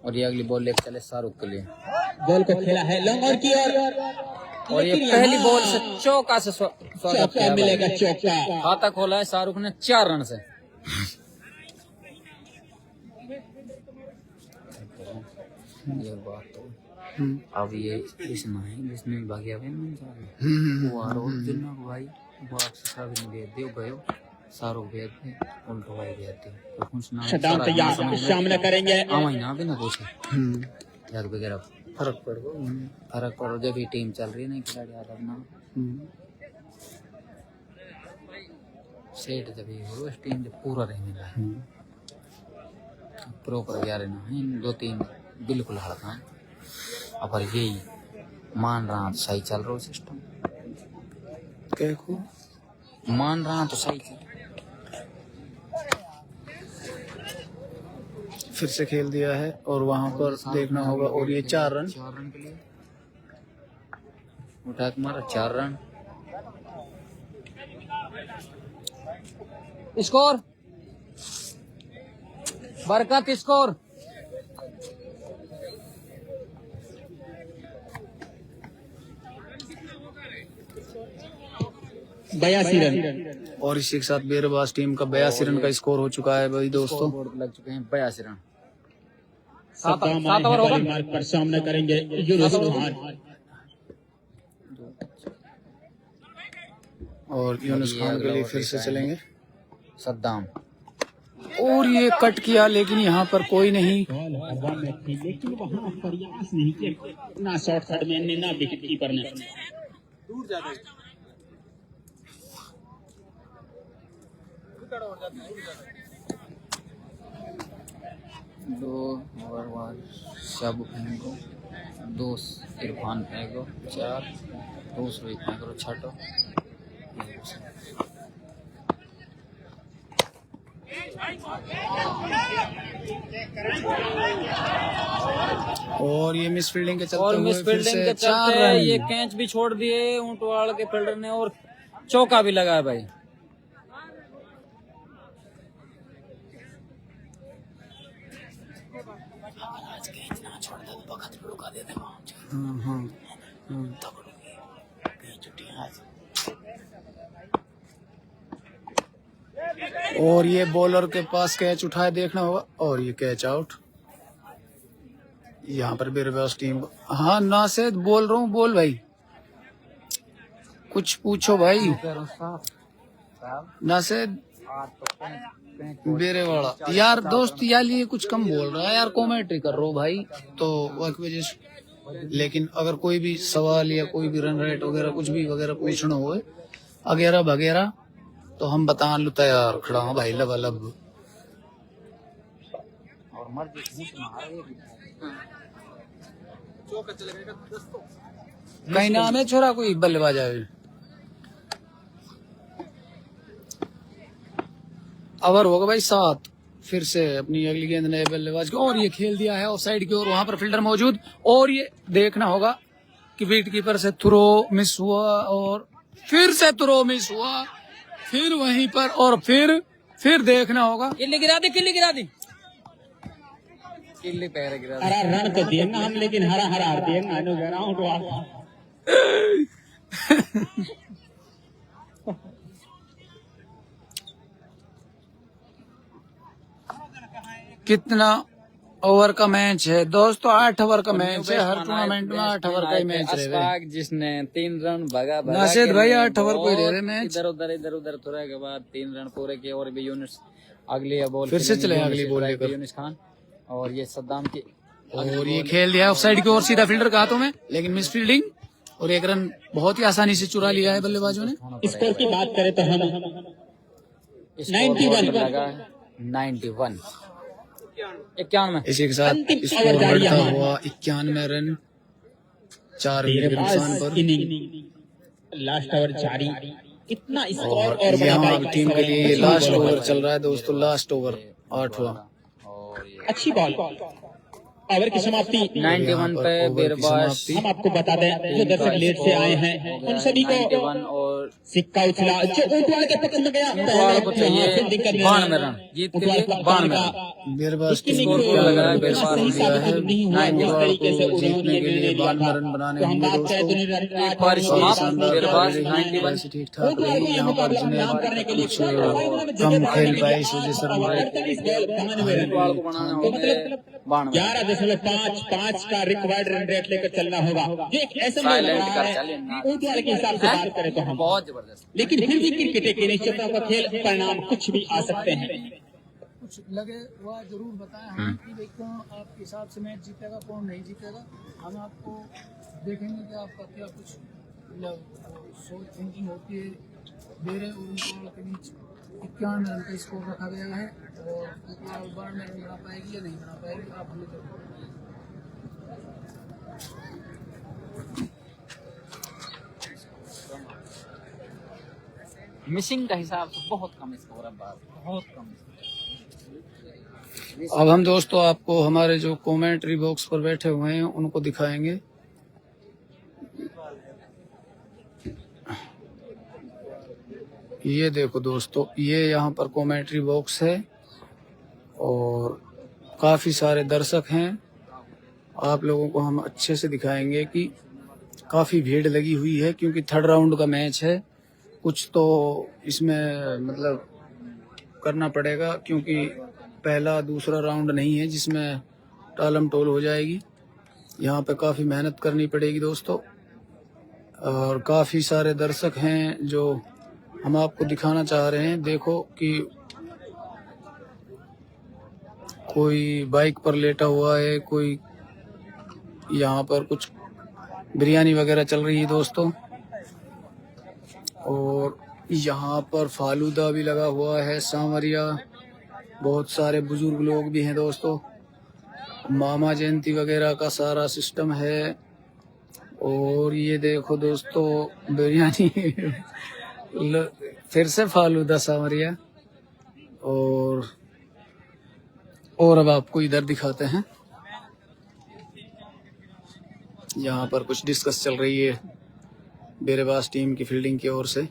और ये अगली बॉल लेकर चले शाहरुख के लिए। बॉल को खेला है लॉन्ग ऑन की और ये पहली बॉल से चौका से स्वागत चौका किया मिलेगा। भाई। चौका खाता खोला है शाहरुख ने 4 रन से। ये बात तो अब ये इसमें है जिसमें भाग्या वो आ रहा जिन्ना भाई वो आपसे सब नहीं दे दियो गयो शाहरुख भेज दे उल्टो भाई देते तो कुछ ना शटडाउन तैयार सामने करेंगे। महीना भी ना कुछ याद वगैरह फर्क पड़ गया। फर्क पड़ो जब भी टीम चल रही है ना खिलाड़ी आदर ना सेट जब ये हो टीम जब पूरा रहने लगा प्रॉपर यार ना है 2-3 बिल्कुल हड़का अब यही मान रहा तो सही चल रहा सिस्टम क्या को मान रहा तो सही चल। फिर से खेल दिया है और वहां पर देखना होगा। और ये 4 रन 4 रन के लिए उठा के मारा 4 रन। स्कोर बरकत स्कोर 82 रन। और इसी के साथ बेरबाज टीम का 82 रन का स्कोर हो चुका है भाई दोस्तों। बोर्ड लग चुके हैं 82 रन। सद्दाम आए हैं बड़ी मार्ग पर सामना करेंगे यूनुस खान। और यूनुस खान के लिए फिर से चलेंगे। सद्दाम और ये कट किया लेकिन यहाँ पर कोई नहीं। बॉल हवा में थी लेकिन वहाँ प्रयास नहीं किया ना शॉर्ट थर्ड में ना विकेट कीपर ने। दो ओवर सब फेंको 2 इरफान फेंको 4 दूसरे फेंको छठो। और ये मिस फील्डिंग के चलते और हुए मिस फिर फील्डिंग से के 4 चलते रन। ये कैच भी छोड़ दिए ऊंटवाड़ के फील्डर ने और चौका भी लगा है भाई। और ये बॉलर के पास कैच उठाए देखना होगा और ये कैच आउट। यहाँ पर बेरबाज टीम। हाँ नासेद बोल रहा हूँ, बोल भाई कुछ पूछो भाई। नासेद बेरेवाड़ा यार दोस्त यार ये कुछ कम बोल रहा है यार, कॉमेंट्री कर रहा हूँ भाई तो वक्त वजह से। लेकिन अगर कोई भी सवाल या कोई भी रन रेट वगैरह कुछ भी वगैरह पूछना हो वगैरह वगैरह, तो हम बता लू तैयार खड़ा हूँ भाई लबालब। और मर्जी कहीं नाम है छोरा कोई बल्लेबाज है। ओवर होगा भाई 7, फिर से अपनी अगली गेंद नए बल्लेबाज को, और ये खेल दिया है ऑफ साइड की ओर, वहां पर फील्डर मौजूद, और ये देखना होगा कि विकेट कीपर से थ्रो मिस हुआ, और फिर से थ्रो मिस हुआ, फिर वहीं पर, और फिर देखना होगा। किल्ली गिरा दी, किल्ली गिरा दी, किल्ली पैर गिरा दी। हरा रन तो दिए ना हम, लेकिन हरा हरा दिए ना ग्राउंड वाला। कितना ओवर का मैच है दोस्तों? 8 ओवर का मैच है, हर टूर्नामेंट में 8 ओवर का ही मैच रहे। जिसने 3 रन भगा नासिद भाई 8 ओवर को ही रह रहे मैच। इधर उधर थोड़ा के बाद 3 रन पूरे किए, और भी यूनिस अगली बॉल फिर से चले अगली बॉल लेकर यूनिस खान, और ये सद्दाम की, और ये खेल दिया ऑफ साइड की ओर सीधा फील्डर के हाथों में, लेकिन मिस फील्डिंग, और 1 रन बहुत ही आसानी से चुरा लिया है बल्लेबाजों ने। स्कोर की बात करें तो हम 91 लगा, 91 91। इसी के साथ स्कोर बढ़ता हुआ 91 रन, 4 विकेट के नुकसान पर। लास्ट ओवर जारी, इतना स्कोर और और बड़ा यहाँ भाई टीम के लिए लास्ट ओवर चल रहा है दोस्तों, लास्ट ओवर 8वां। और ये अच्छी बॉल। ओवर की समाप्ति 91 पे बीरबाज, हम आपको बता दें जो दर्शक लेट से आए हैं उन सभी को 91, और सिक्का उछला जो ऊंटवाल के पक्ष में गया, ऊंटवाल को चाहिए 92 रन, जीत के लिए 92 रन। बीरबाज इसकी टीम को क्या लगा है? बेस्ट बीरबाज स्कोर दिया है, नहीं हुआ जिस तरीके से जीतने के लिए 92 रन बनाने तो हम होंगे बात करें दोस्तों। एक बार समाप्त, बीरबाज वैसे 91। ठीक ठाक रही, यहाँ पर जिन्हें कुछ कम खेल पाए इस वजह से रन रेट ऊंटवाल को बनाना होंगे 92। 11.55 का रिक्वायर्ड रन रेट लेकर चलना होगा, जो एक ऐसा साइलेंट लग रहा कर है चले ना। ऊंटवाल के हिसाब से बात करें तो हम, बहुत जबरदस्त। लेकिन फिर भी क्रिकेट की निश्चितता का खेल, परिणाम कुछ भी आ सकते हैं। कुछ लगे वह जरूर बताएं हमें कि भाई कौन आपके हिसाब से मैच जीतेगा, कौन नहीं जीतेगा। हम आपको देखेंगे कि आपका क्या कुछ मतलब सोच थिंकिंग होती है। मेरे और ऊंटवाल के बीच 91 रन का स्कोर रखा गया है, और ऊंटवाल 92 रन बना पाएगी या नहीं बना पाएगी, आप हमें जरूर मिसिंग का हिसाब से बहुत कम स्कोर है, बहुत कम। अब हम दोस्तों आपको हमारे जो कमेंट्री बॉक्स पर बैठे हुए हैं उनको दिखाएंगे। ये देखो दोस्तों, ये यहाँ पर कमेंट्री बॉक्स है और काफी सारे दर्शक हैं। आप लोगों को हम अच्छे से दिखाएंगे कि काफी भीड़ लगी हुई है, क्योंकि 3rd राउंड का मैच है। कुछ तो इसमें मतलब करना पड़ेगा, क्योंकि पहला दूसरा राउंड नहीं है जिसमें टालम टोल हो जाएगी। यहाँ पे काफ़ी मेहनत करनी पड़ेगी दोस्तों, और काफ़ी सारे दर्शक हैं जो हम आपको दिखाना चाह रहे हैं। देखो कि कोई बाइक पर लेटा हुआ है, कोई यहाँ पर कुछ बिरयानी वगैरह चल रही है दोस्तों, और यहाँ पर फालूदा भी लगा हुआ है, सांवरिया, बहुत सारे बुजुर्ग लोग भी हैं दोस्तों। मामा जयंती वगैरह का सारा सिस्टम है। और ये देखो दोस्तों बिरयानी फिर से फालूदा, सांवरिया, और अब आपको इधर दिखाते हैं। यहाँ पर कुछ डिस्कस चल रही है बेरेबाज टीम की फील्डिंग की ओर से।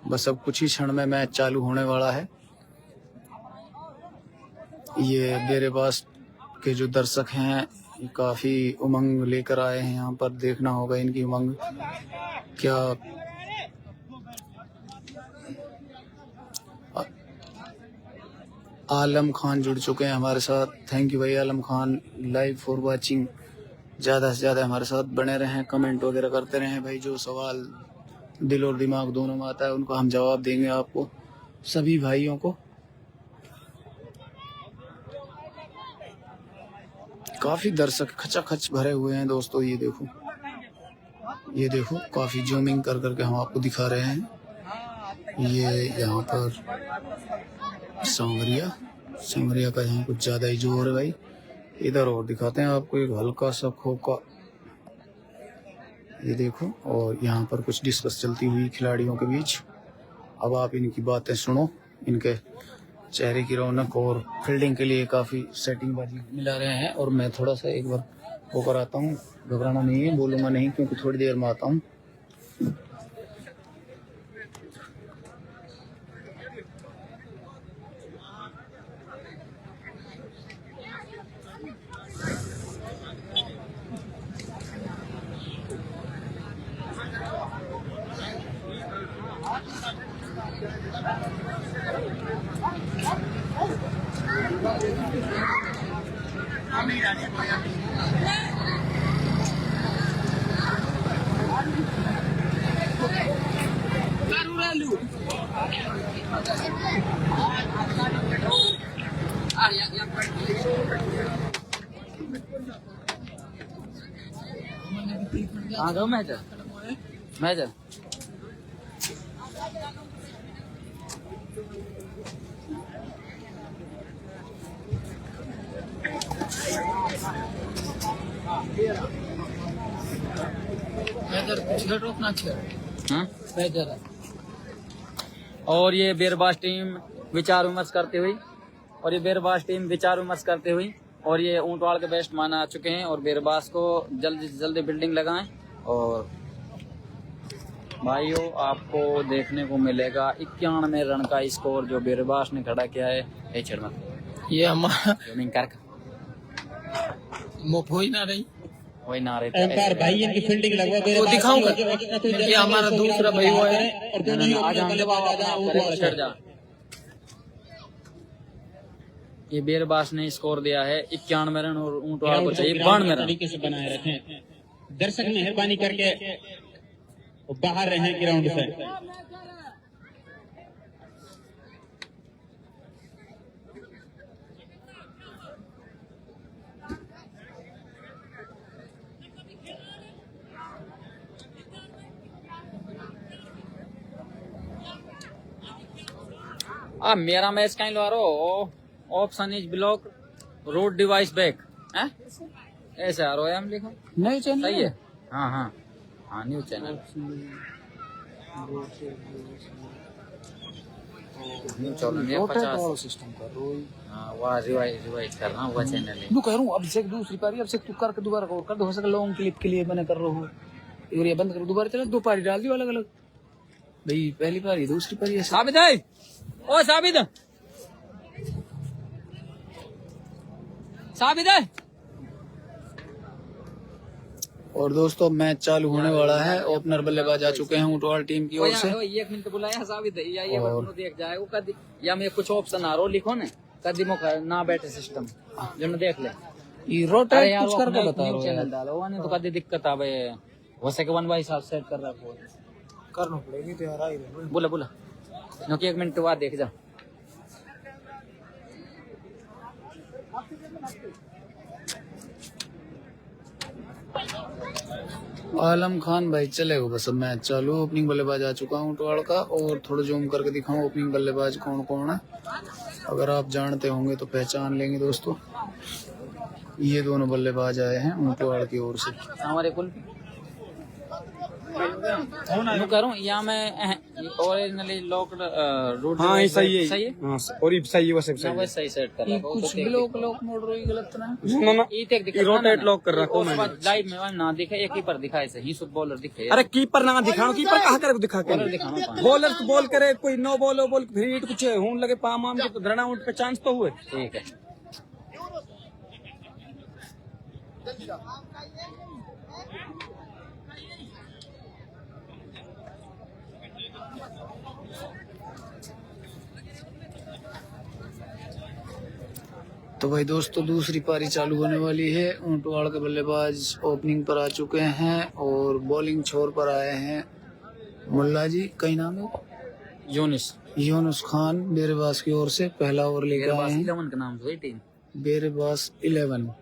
बस अब कुछ ही क्षण में मैच चालू होने वाला है। ये बेरेबाज के जो दर्शक हैं ये काफी उमंग लेकर आए हैं। यहाँ पर देखना होगा इनकी उमंग क्या। आलम खान जुड़ चुके हैं हमारे साथ। थैंक यू भाई आलम खान, लाइव फॉर वाचिंग। ज़्यादा से ज़्यादा हमारे साथ बने रहें, कमेंट वगैरह करते रहें भाई। जो सवाल दिल और दिमाग दोनों में आता है उनको हम जवाब देंगे आपको, सभी भाइयों को। काफ़ी दर्शक खचाखच भरे हुए हैं दोस्तों। ये देखो ये देखो काफी जूमिंग कर करके हम आपको दिखा रहे हैं। ये यहाँ पर सांवरिया का यहाँ कुछ ज्यादा ही जोर है भाई। इधर और दिखाते हैं आपको एक हल्का सा खोखा, ये देखो। और यहाँ पर कुछ डिस्कस चलती हुई खिलाड़ियों के बीच। अब आप इनकी बातें सुनो, इनके चेहरे की रौनक, और फील्डिंग के लिए काफी सेटिंग बाजी मिला रहे हैं। और मैं थोड़ा सा एक बार वो कराता हूँ, घबराना नहीं है, बोलूंगा नहीं क्योंकि थोड़ी देर में आता हूँ। कहाँ गयो मैच और ये बेरबास टीम विचार विमर्श करते हुई और ये ऊंटवाड़ के बेस्ट माना चुके हैं और बेरबास को जल्दी से जल्दी बिल्डिंग लगाएं। और भाइयों आपको देखने को मिलेगा 91 रन का स्कोर जो बेरबास ने खड़ा किया है। ये हमारा वही ना रहे ओंकार भाई इनकी फील्डिंग लगवा तो दिखाऊंगा। ये हमारा दूसरा भाई हुआ है। और दोनों ही चढ़ जा। ये बेरबास ने स्कोर दिया है 91 रन और ऊंटवाड़ को चाहिए 92 रन। तरीके से बनाए रखें। दर्शक मेहरबानी करके बाहर रहें ग्राउंड से। मेरा मैच कहीं low row option is block road device back ऐसे आ रहा है हम लिखो नहीं चैनल सही है। हाँ न्यूज चैनल न्यूज 50 सिस्टम कर रो। वह रिवाइज कर रहा हूँ वह चैनल है। मैं कह रहा हूँ अब से दूसरी पारी, अब से तू करके दोबारा कर दो, हो सके लॉन्ग क्लिप के लिए मैंने कर रहा हूँ। और ये बंद कर दोबारा चला, 2 पारी डाल दियो अलग अलग भाई। पहली पारी दूसरी पारी ऐसे। साबित है साबित है। और दोस्तों मैच चालू होने वाला है। ओपनर बल्लेबाज आ चुके हैं ऊंटवाड़ टीम की ओर से। 1 मिनट बुलाया साबित है या ये बटन देख जाए वो कदी या मैं कुछ ऑप्शन आ रहा लिखो ना कदी मौका ना बैठे सिस्टम जो न देख ले ये रोटेट कुछ करके बता न्यूज चैनल डालो नहीं तो कदी दिक्कत आवे। हो सके 1 बाई 7 सेट कर रखो करना पड़ेगी तो यार। आई बोला क्योंकि 1 मिनट बाद देख जा। आलम खान भाई चलेगा बस। अब मैच चालू। ओपनिंग बल्लेबाज आ चुका हूँ ऊंटवाड़ का। और थोड़ा जूम करके दिखाऊं ओपनिंग बल्लेबाज कौन कौन है। अगर आप जानते होंगे तो पहचान लेंगे दोस्तों। ये दोनों बल्लेबाज आए हैं ऊंटवाड़ की ओर से। हमारे कुल करूं या मैं ओरिजिनली लॉक्ड रूट। हाँ सही है हाँ और ये सही है वो सब वो सही सेट कर रहा कुछ ब्लॉक मोड़ रही गलत ना। ना ये देख दिखा रोटेट लॉक कर रखो मैंने। लाइव में ना दिखे एक कीपर दिखाए सही सुप बॉलर दिखे। अरे कीपर ना दिखाओ, कीपर कहाँ करे दिखा के दिखाना बॉलर तो बॉल करे कोई नो बॉल फिर हिट कुछ होने लगे पाम आम के तो धरना उठ पे चांस तो हुए। ठीक है। तो भाई दोस्तों दूसरी पारी चालू होने वाली है। ऊंटवाड़ के बल्लेबाज ओपनिंग पर आ चुके हैं और बॉलिंग छोर पर आए हैं मुल्ला जी। कई नाम है यूनुस खान बेरबास की ओर से पहला ओवर लेकर आए हैं। 11 का नाम तो टीम बेरबास 11।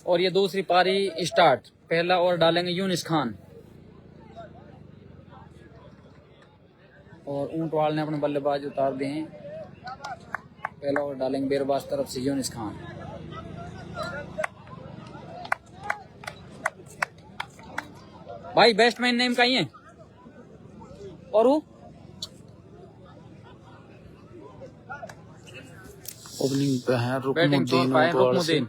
और ये दूसरी पारी स्टार्ट। पहला ओवर डालेंगे यूनिस खान और ऊंटवाल ने अपने बल्लेबाज उतार दिए हैं। पहला ओवर डालेंगे बेरबाज तरफ से यूनिस खान। भाई बैट्समैन नेम का ही है और वो ओपनिंग पे है बैटिंग छोड़ पाए रुकनुद्दीन।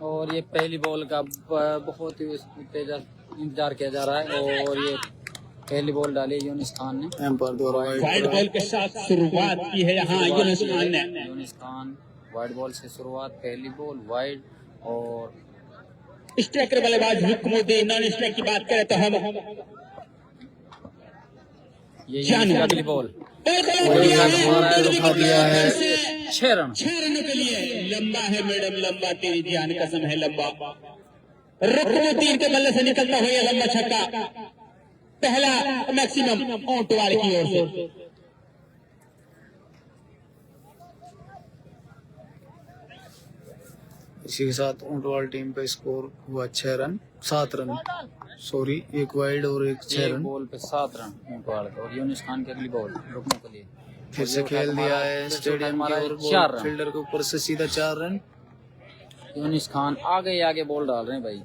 और ये पहली बॉल का बहुत ही तेज इंतजार किया जा रहा है और ये पहली बॉल डाली यूनिस खान ने। एम्पायर द्वारा वाइड बॉल के साथ शुरुआत की है यहाँ यूनुस खान ने। यूनिस खान वाइड बॉल से शुरुआत, पहली बॉल वाइड। और स्ट्राइकर बल्लेबाज रुकनुद्दीन। नॉन स्ट्राइक की बात करें तो हम ये यूनिस अगली बॉल उठा दिया है। 6 रन। 6 रनों के लिए लंबा है मैडम, लंबा, तेरी ध्यान कसम है लंबा। रुकनुद्दीन के बल्ले से निकलता हुआ लंबा छक्का, पहला मैक्सिमम ऊंटवाल की ओर से। इसी के साथ ऊंटवाल टीम पे स्कोर हुआ 7 रन, सॉरी, एक वाइड और एक 6 एक रन। बॉल पे 7 रन ऊंटवाल के। और यूनिस खान की अगली बॉल रुकने के लिए फिर से खेल दिया है स्टेडियम की ओर, 4 रन। फील्डर के ऊपर से सीधा 4 रन। यूनिस खान आगे बॉल डाल रहे हैं भाई।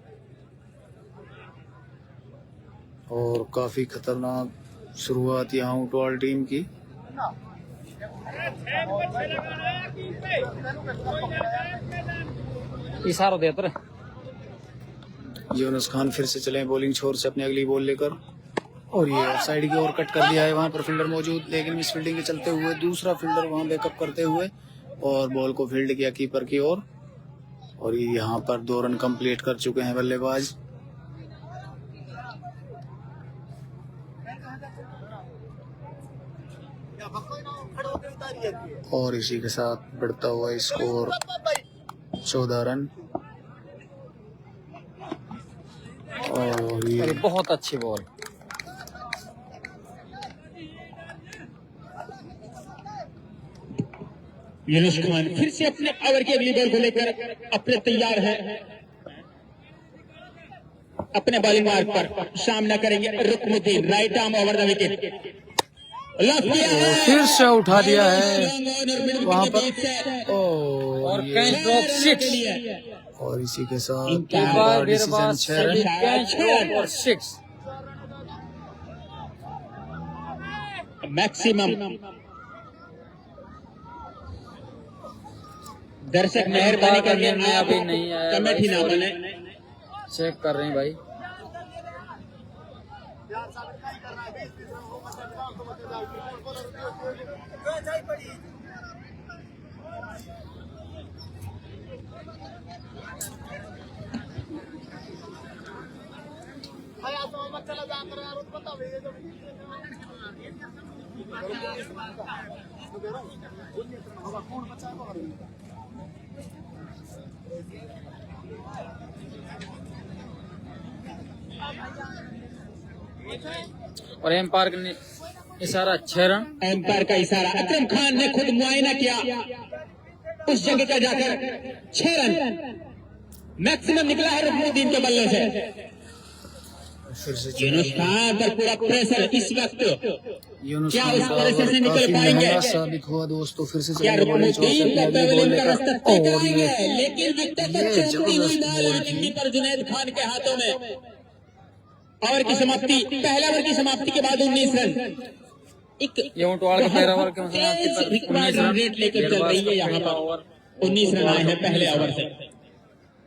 और काफी खतरनाक शुरुआत यहाँ ऊंटवाल टीम की। इशारा देते रहे। यूनुस खान फिर से चले बॉलिंग छोर से अपनी अगली बॉल लेकर, और ये ऑफ साइड की ओर कट कर दिया है। वहां पर फील्डर मौजूद, लेकिन मिस फील्डिंग के चलते हुए दूसरा फील्डर वहां बैकअप करते हुए और बॉल को फील्ड किया कीपर की ओर। और ये यहाँ पर 2 रन कंप्लीट कर चुके हैं बल्लेबाज। और इसी के साथ बढ़ता हुआ स्कोर 14 रन। और ये बहुत अच्छी बॉल। यूनुस खान फिर से अपने ओवर की अगली बॉल को लेकर अपने तैयार है। अपने बॉलिंग मार्क पर सामना करेंगे Ruknuddin. Right arm over the wicket, फिर से उठा दिया है वहां पर। और कैच ड्रॉप 6। और इसी के साथ डिसीजन 6 रन। कैच ड्रॉप और 6 मैक्सिमम। दर्शक मेहरबानी करके में अभी नहीं आया, कमेटी ना बने। चेक कर रहे हैं भाई। और एम्पायर ने इशारा 6 रन। एम्पायर का इशारा अकरम खान ने खुद मुआयना किया उस जगह का जाकर। 6 रन मैक्सिमम निकला है रुकनुद्दीन के बल्ले से। फिर से यूनुस खान पर पूरा प्रेशर इस वक्त। यूनुस क्या खान उस प्रेशर से निकल काफी पाएंगे? महंगा साबित हुआ दोस्तों। फिर से क्या चलने वाले छोर से रुकनुद्दीन का अपनी अगली बॉल पवेलियन का लेकर, रास्ता तय और कराएंगे, ये लेकिन विकेट पर ये चौंकती हुई जबरदस्त बॉल बॉल विकेट थी। पर जुनैद खान के हाथों में। ओवर की समाप्ति, पहला ओवर की समाप्ति के बाद 19 रन। ये ऊंटवाल के पहले ओवर के समाप्ति पर 19 रन रेट लेकर चल रही है यहाँ पर। 19 रन आए हैं पहले ओवर से।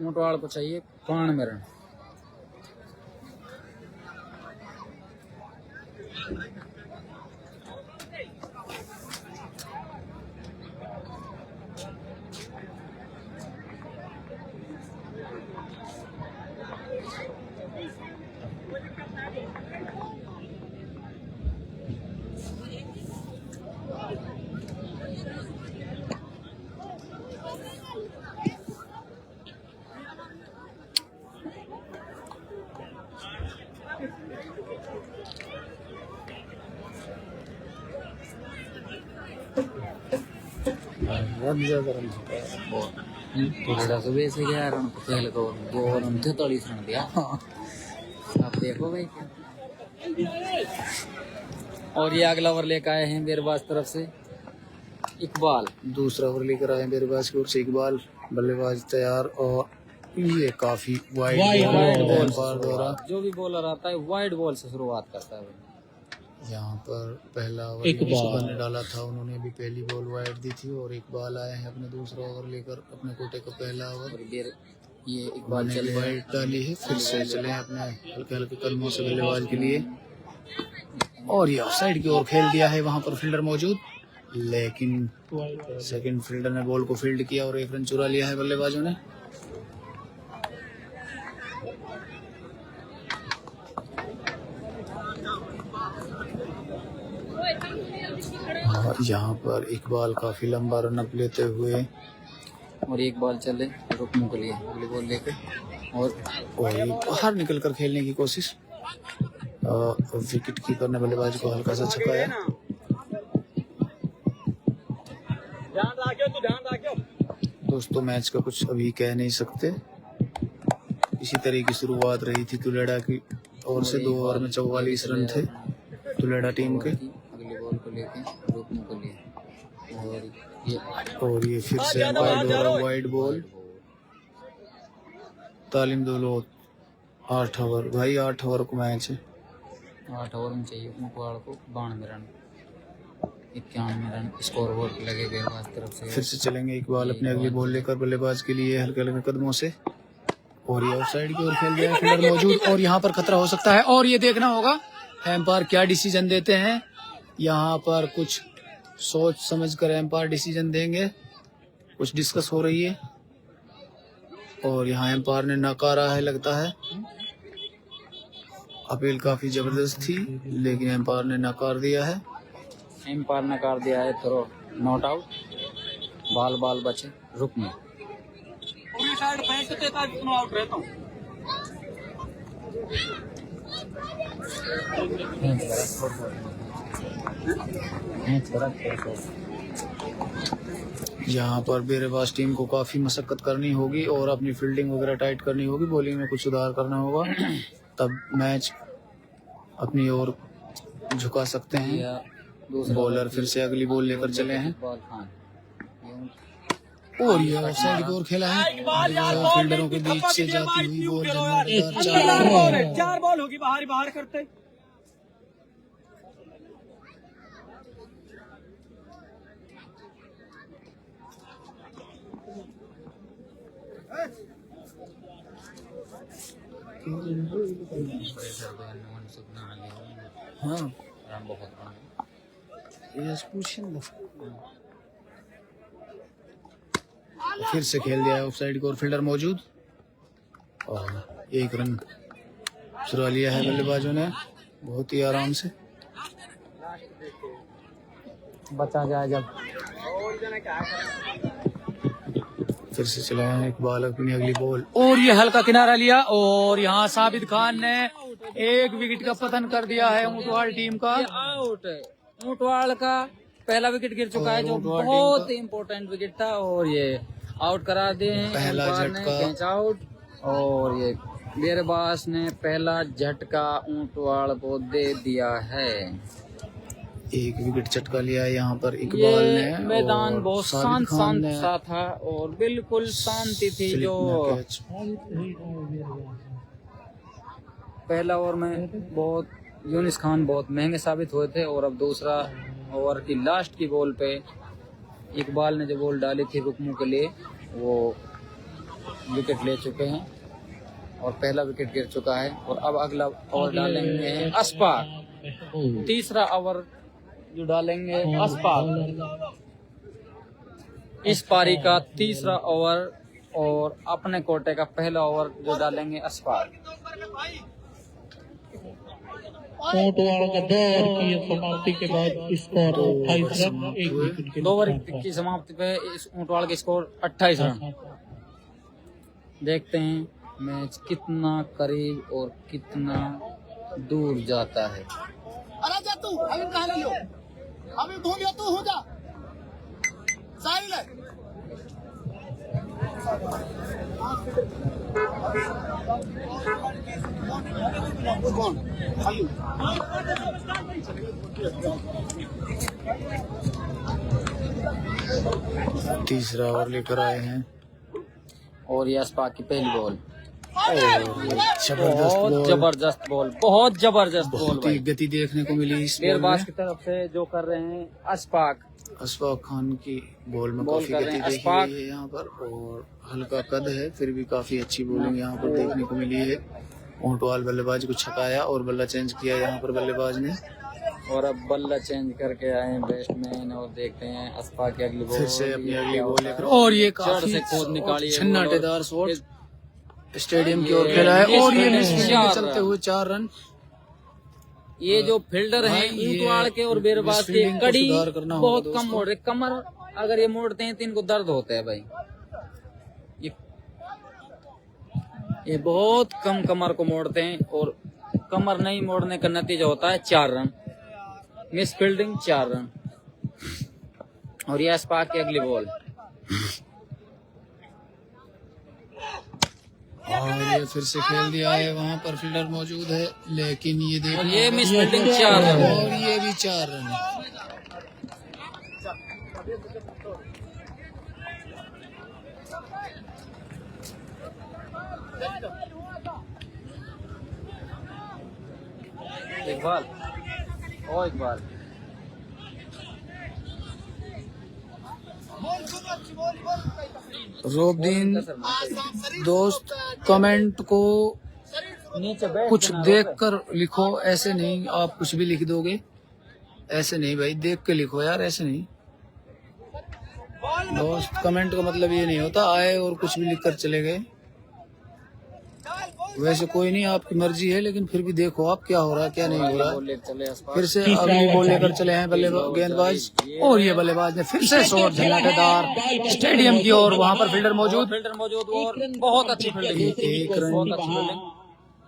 ऊंटवाल को चाहिए 92 रन। बहुत ज्यादा रन छक्का है। तो लड़ा सुबह से गया रन तो पहले तो 2 ओवर में 43 रन दिया। आप देखो भाई क्या। और ये अगला ओवर लेकर आए हैं बेरबाज तरफ से इकबाल। दूसरा ओवर लेकर आए बेरबाज की ओर से इकबाल, बल्लेबाज तैयार और ये काफी वाइड बॉल पार द्वारा। जो भी बॉलर आता है वाइड बॉल से शुरुआत करता है। यहाँ पर पहला ओवर सुबह ने डाला था, उन्होंने भी पहली बॉल वाइड दी थी और इकबाल आए हैं अपने दूसरा ओवर लेकर अपने कोटे का पहला ओवर। और ये इकबाल चले वाइड डाली है, फिर से चले अपने हल्के हल्के कदमों से बल्लेबाज के लिए और ये ऑफसाइड की ओर खेल दिया है। वहां पर फील्डर मौजूद, लेकिन सेकंड फील्डर ने बॉल को फील्ड किया और 1 रन चुरा लिया है बल्लेबाजों ने। और यहाँ पर इकबाल काफी लंबा रन अप लेते हुए और एक बॉल चले रुकने के लिए अगली बॉल लेकर और ये बाहर निकलकर खेलने की कोशिश। विकेट कीपर ने बल्लेबाज को हल्का सा छकाया। दोस्तों मैच का कुछ अभी कह नहीं सकते, इसी तरह की शुरुआत रही थी तुलेड़ा की ओर से। 2 ओवर में 44 रन थे तुलेड़ा टीम के। अगली बॉल को लेके रोकने के लिए और ये फिर से वाइड बॉल। तालीम दौलत 8 ओवर भाई, 8 ओवर को मैच है। 8 ओवर में चाहिए ऊंटवाड़ को 92 रन, 91 रन स्कोर बोर्ड लगे बेरबाज तरफ से। फिर से चलेंगे इकबाल अपने अगली बॉल लेकर बल्लेबाज के लिए हल्के हल्के कदमों से और ये ऑफसाइड की ओर खेल दिया है, फील्डर मौजूद और यहाँ पर खतरा हो सकता है और ये देखना होगा एम्पायर क्या डिसीजन देते हैं। यहाँ पर कुछ सोच समझ कर एम्पायर डिसीजन देंगे। कुछ डिस्कस हो रही है और यहाँ एम्पायर ने नकारा है लगता है। अपील काफी जबरदस्त थी लेकिन एम्पायर ने नकार दिया है। एम्पायर ने नकार दिया है, थ्रो नॉट आउट, बाल बचे रुकने। पूरी साइड फेंक देता है जितना आउट रहता हूँ। यहाँ पर बेरबाज टीम को काफी मशक्कत करनी होगी और अपनी फील्डिंग वगैरह टाइट करनी होगी, बॉलिंग में कुछ सुधार करना होगा, तब मैच अपनी ओर झुका सकते हैं। बॉलर फिर से अगली बॉल लेकर चले हैं और ये ऑफसाइड की ओर खेला है। फील्डरों के बीच से जाती हुई बॉल 4 बॉल होगी, बाहर करते। हाँ रन बहुत फिर से खेल दिया है ऑफसाइड को और फील्डर मौजूद और 1 रन चुरा लिया है बल्लेबाजों ने बहुत ही आराम से। बचा जाए जब फिर से चला है इकबाल अपनी अगली बॉल और ये हल्का किनारा लिया और यहाँ साबित खान ने 1 विकेट का पतन कर दिया है ऊंटवाड़ टीम का। आउट ऊंटवाड़ का पहला विकेट गिर चुका है जो बहुत इम्पोर्टेंट विकेट था और ये आउट करा दिए हैं पहला झटका कैच आउट। और ये बेरबाज ने पहला झटका ऊंटवाड़ को दे दिया है। 1 विकेट चटका लिया यहाँ पर इकबाल ने। मैदान बहुत शांत सा था और बिल्कुल शांति थी। जो पहला ओवर में बहुत यूनिस खान बहुत महंगे साबित हुए थे और अब दूसरा ओवर की लास्ट की बॉल पे इकबाल ने जो बॉल डाली थी रुकमू के लिए वो विकेट ले चुके हैं और पहला विकेट गिर चुका है। और अब अगला ओवर डालेंगे अस्पार, तीसरा ओवर जो डालेंगे अस्पार, इस पारी का तीसरा ओवर और अपने कोटे का पहला ओवर जो डालेंगे अस्पार। ऊंटवाड़ का 2 ओवर की समाप्ति के बाद स्कोर 28 रन 1 विकेट के 2 ओवर की समाप्ति पे इस ऊंटवाड़ का स्कोर 28 रन। देखते हैं मैच कितना करीब और कितना दूर जाता है। अरे जा तू अभी कहां ले लो, अभी घूम जा तू हो जा साहिल है। तीसरा ओवर लेकर आए हैं और ये अस्पा की पहली बॉल। जबरदस्त बहुत बॉल, जबरदस्त बॉल, बहुत जबरदस्त बॉल बहुत ही भाई। गति देखने को मिली इस बॉल गेंदबाज में। की तरफ से जो कर रहे हैं अशफाक, अशफाक खान की बॉल में बॉल काफी कर गति रहे हैं देखी अशफाक। गई है यहाँ पर, और हल्का कद है फिर भी काफी अच्छी बॉलिंग यहाँ पर देखने को मिली है। ऊंटवाल बल्लेबाज को छकाया और बल्ला चेंज किया यहाँ पर बल्लेबाज ने। और अब बल्ला चेंज करके आए हैं बैट्समैन और देखते हैं अशफाक की अगली बॉल। फिर से अपनी अगली बॉल लेकर, और और ये जड़ काफी से खोद निकाली है छन्नाटेदार बॉल। शॉट स्टेडियम की ओर खेला है, और ये मिस फील्डिंग में चलते हुए 4 रन। ये जो फील्डर हैं भाई, ये ऊंटवाड़ के और बेरबाज के मिसफील्डिंग को कड़ी सुधार करना होगा बहुत कम दोस्तों। मोड़ रहे। कमर अगर ये मोड़ते हैं तो इनको दर्द होता है भाई। ये बहुत कम कमर को मोड़ते हैं और कमर नहीं मोड़ने का नतीजा होता है 4 रन। Miss fielding 4 run. और ये अशफाक की अगली बॉल। और ये फिर से खेल दिया है, वहाँ पर फील्डर मौजूद है, लेकिन ये देखो, और ये मिस फील्डिंग 4 रन। और ये भी 4 रन है। इकबाल और इकबाल रोबदीन दोस्त, कमेंट को नीचे बैठ कुछ देखकर लिखो, ऐसे नहीं आप कुछ भी लिख दोगे, ऐसे नहीं भाई, देख के लिखो यार, ऐसे नहीं दोस्त। कमेंट का मतलब ये नहीं होता आए और कुछ भी लिखकर चले गए। वैसे कोई नहीं, आपकी मर्जी है, लेकिन फिर भी देखो आप क्या हो रहा है क्या नहीं हो रहा है। बॉल लेकर चले अशफाक। फिर से अगली बॉल लेकर चले हैं गेंदबाज, और ये बल्लेबाज ने फिर से शॉट झलाटेदार स्टेडियम की ओर, वहाँ पर फील्डर मौजूद। फील्डर मौजूद और बहुत अच्छी फील्डिंग। एक रन। बहुत अच्छी फील्डिंग।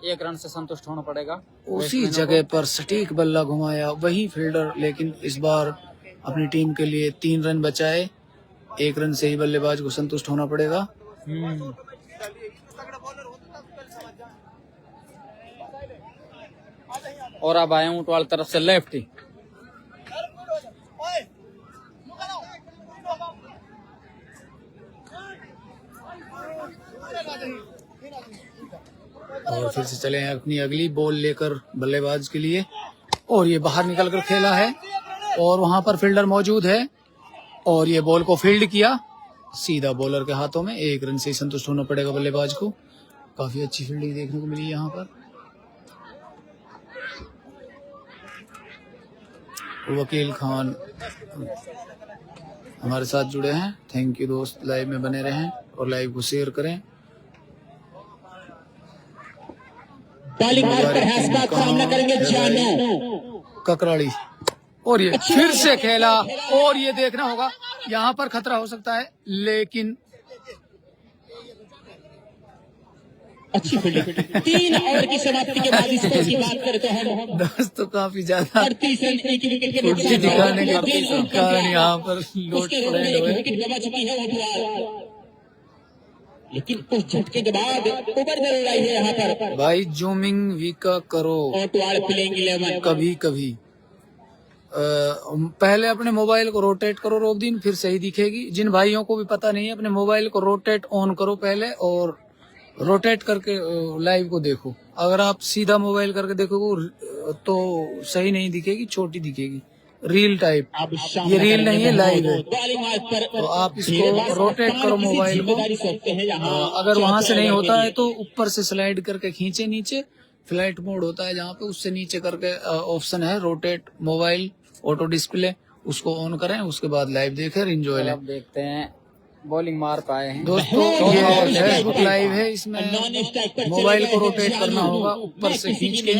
1 रन से संतुष्ट होना पड़ेगा। उसी जगह पर सटीक बल्ला घुमाया वही फील्डर, लेकिन इस बार अपनी टीम के लिए 3 रन बचाए। 1 रन से ही बल्लेबाज को संतुष्ट होना पड़ेगा। और अब आए ऊंटवाल तरफ से लेफ्टी। और फिर से चले हैं अपनी अगली बॉल लेकर बल्लेबाज के लिए, और ये बाहर निकल कर खेला है और वहां पर फील्डर मौजूद है, और ये बॉल को फील्ड किया सीधा बॉलर के हाथों में। 1 रन से ही संतुष्ट होना पड़ेगा बल्लेबाज को। काफी अच्छी फील्डिंग देखने को मिली यहाँ पर। वकील खान हमारे साथ जुड़े हैं, थैंक यू दोस्त, लाइव में बने रहें और लाइव को शेयर करें। बॉलिंग मार्क पर हैश का सामना करेंगे जानू ककराड़ी, और ये फिर से खेला, और ये देखना होगा यहाँ पर खतरा हो सकता है, लेकिन अच्छी फील्डिंग। 3 ओवर की समाप्ति के बाद स्कोर की बात करें तो हम दोस्तों काफी ज्यादा 38 रन एक विकेट के फुर्ती दिखाने के नुकसान कारण यहाँ पर लोट उसके रूप पड़े में एक हुए। विकेट गवा चुकी है ऊंटवाल, लेकिन उस झटके के बाद ऊपर जरूर आई है यहाँ पर। भाई जूमिंग वीका करो ऊंटवाल प्लेइंग 11 कभी कभी। पहले अपने मोबाइल को रोटेट करो रोबदीन, फिर सही दिखेगी। जिन भाइयों को भी पता नहीं है, अपने मोबाइल को रोटेट ऑन करो पहले, और रोटेट करके लाइव को देखो। अगर आप सीधा मोबाइल करके देखोगे तो सही नहीं दिखेगी, छोटी दिखेगी, रील टाइप। ये रील नहीं है, लाइव है। बॉलिंग मार्क पर तो आप इसको रोटेट करो मोबाइल को। अगर वहां से नहीं होता है तो ऊपर से स्लाइड करके खींचे नीचे, फ्लाइट मोड होता है जहाँ पे, उससे नीचे करके ऑप्शन है रोटेट मोबाइल ऑटो डिस्प्ले, उसको ऑन करें, उसके बाद लाइव देखें, एंजॉय लें। अब देखते हैं बॉलिंग मार पाए हैं दोस्तों ये फेसबुक लाइव है, इसमें मोबाइल को रोटेट करना होगा, ऊपर से खींच के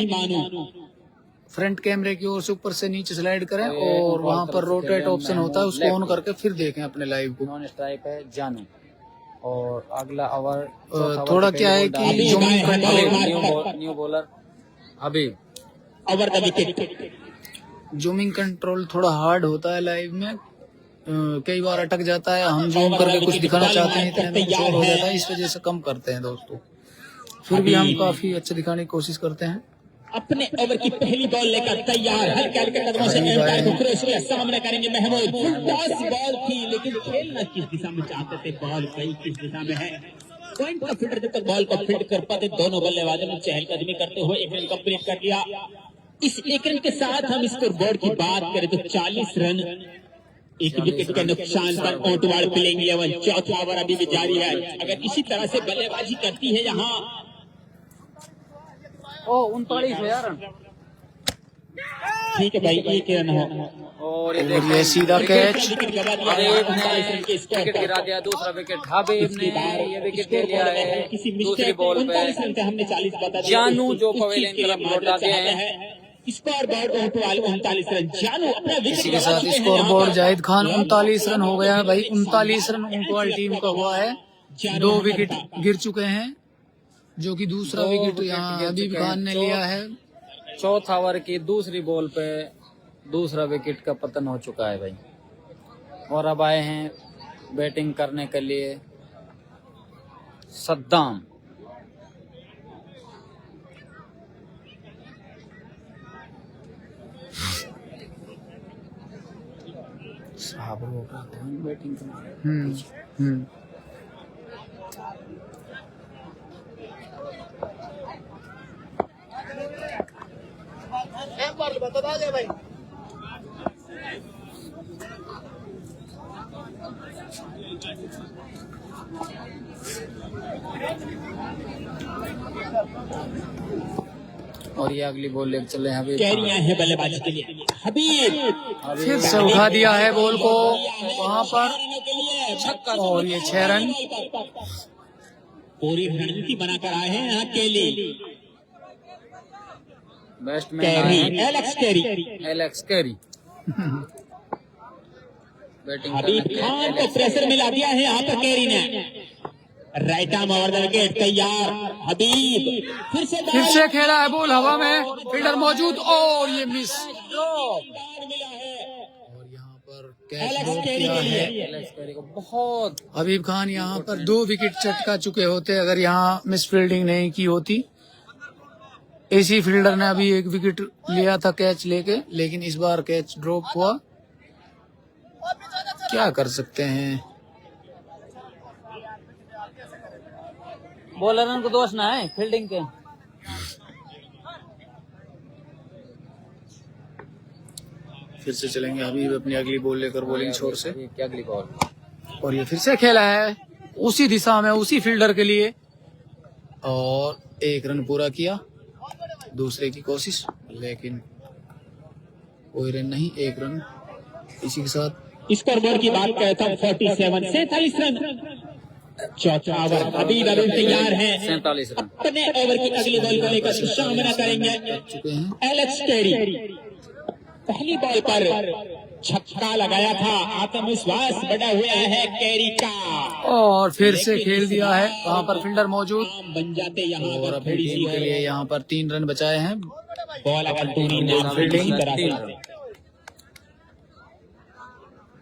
फ्रंट कैमरे की ओर से ऊपर से नीचे स्लाइड करें, और वहाँ पर रोटेट ऑप्शन होता है, उसको ऑन करके फिर देखें अपने लाइव को। नॉन स्ट्राइक है जानू। और अगला ओवर थोड़ा क्या है कि zooming control, new bowler Habib. Over the wicket. Zooming control थोड़ा हार्ड होता है लाइव में, कई बार अटक जाता है, हम जूम करके कुछ दिखाना चाहते हैं इतने में कुछ और हो जाता है, इस वजह से कम करते हैं दोस्तों। फिर भी हम काफी अच्छे दिखाने की कोशिश करते हैं। अपने ओवर की पहली बॉल लेकर तैयार, हल्के हल्के कदमों से एम्पायर को क्रोशिया सामने करेंगे महमूद। टॉस बॉल थी लेकिन खेलना किस दिशा में चाहते थे, बॉल गई किस दिशा में है। पॉइंट का फील्डर जब तक बॉल को फील्ड कर पाते, दोनों बल्लेबाजों ने चहलकदमी करते हुए एक रन कंप्लीट कर लिया। इस एक रन के साथ हम स्कोर बोर्ड की बात करें तो 40 रन, एक विकेट के नुकसान पर ओटवाड़ प्लेइंग 11 चौथा ओवर अभी भी जारी है। अगर इसी तरह से बल्लेबाजी करती है यहाँ 39 है यार। ठीक है भाई, एक रन हो और ये सीधा कैच, विकेट गवा दिया। हबीब ने 39 रन के स्कोर विकेट पर। गिरा दिया, दूसरा विकेट हबीब ने ये विकेट ले लिया है किसी दूसरी बॉल पे। 39 रन पे हमने 40 बता दिया। जानू जो उस पवेलियन चीज के तरफ लिए लौटा माजरत दिए चाहते हैं। स्कोर बोर्ड ओटवाल 39 रन, जानू अपना विकेट इसी के गवा साथ चुके हैं स्कोर यहाँ बोर्ड पर। जाहिद खान 39 रन हो गया है भाई। 39 रन ऊंटवाल टीम का हुआ है। 2 विकेट गिर चुके हैं, जो कि दूसरा दो विकेट विकेट यहाँ गिर हबीब चुके हैं। खान ने लिया है। चौथा ओवर की दूसरी बॉल पे दूसरा विकेट का पतन हो चुका है भाई। और अब आए हैं बैटिंग करने के लिए सद्दाम। बैटिंग हम्म। और ये अगली बॉल लेकर चले हैं हबीब। कैरियां हैं बल्लेबाजी के लिए। हबीब फिर से उठा दिया है बॉल को वहां पर, के लिए छक्का। और ये 6 रन। पूरी रणनीति बनाकर आए हैं यहाँ केली, बैट्समैन कैरी, आए हैं Alex Carey. Alex Carey. Batting Habib करने के खान लिए को एलेक्स प्रेशर मिला दिया है यहाँ पर कैरी ने। Right arm over the wicket तैयार, हबीब फिर से खेला है बॉल हवा में, फील्डर मौजूद और ये मिस। मिला है और यहाँ पर कैच एलेक्स ड्रॉप कैरी किया के है। लिए। एलेक्स कैरी को बहुत हबीब खान यहाँ पर 2 विकेट चटका चुके होते अगर यहाँ मिस फील्डिंग नहीं की होती। इसी फील्डर ने अभी 1 विकेट लिया था कैच लेके, लेकिन इस बार कैच ड्रॉप हुआ। क्या कर सकते हैं। बॉलर को दोष ना है फील्डिंग के। फिर से चलेंगे हबीब अपनी अगली बॉल लेकर बॉलिंग छोर से, हबीब की अगली बॉल। और ये फिर से खेला है उसी दिशा में उसी फील्डर के लिए, और 1 रन पूरा किया। दूसरे की कोशिश, लेकिन कोई रन नहीं, 1 रन। इसी के साथ स्कोर बोर्ड की बात करता हूँ 47 रन। चौथा ओवर हबीब अभी तैयार है 47 रन। अपने ओवर की अगली बॉल को लेकर सामना करेंगे चुके हैं। Alex carry. पहली बॉल पर छक्का लगाया था, आत्मविश्वास बढ़ा हुआ है कैरी का, और फिर से खेल दिया है। वहाँ पर फील्डर मौजूद, बन जाते यहाँ और पर अपनी थोड़ी टीम के सी लिए यहाँ पर 3 रन बचाए हैं। बॉल अगर टूरी ना फील्डिंग इसी तरह से।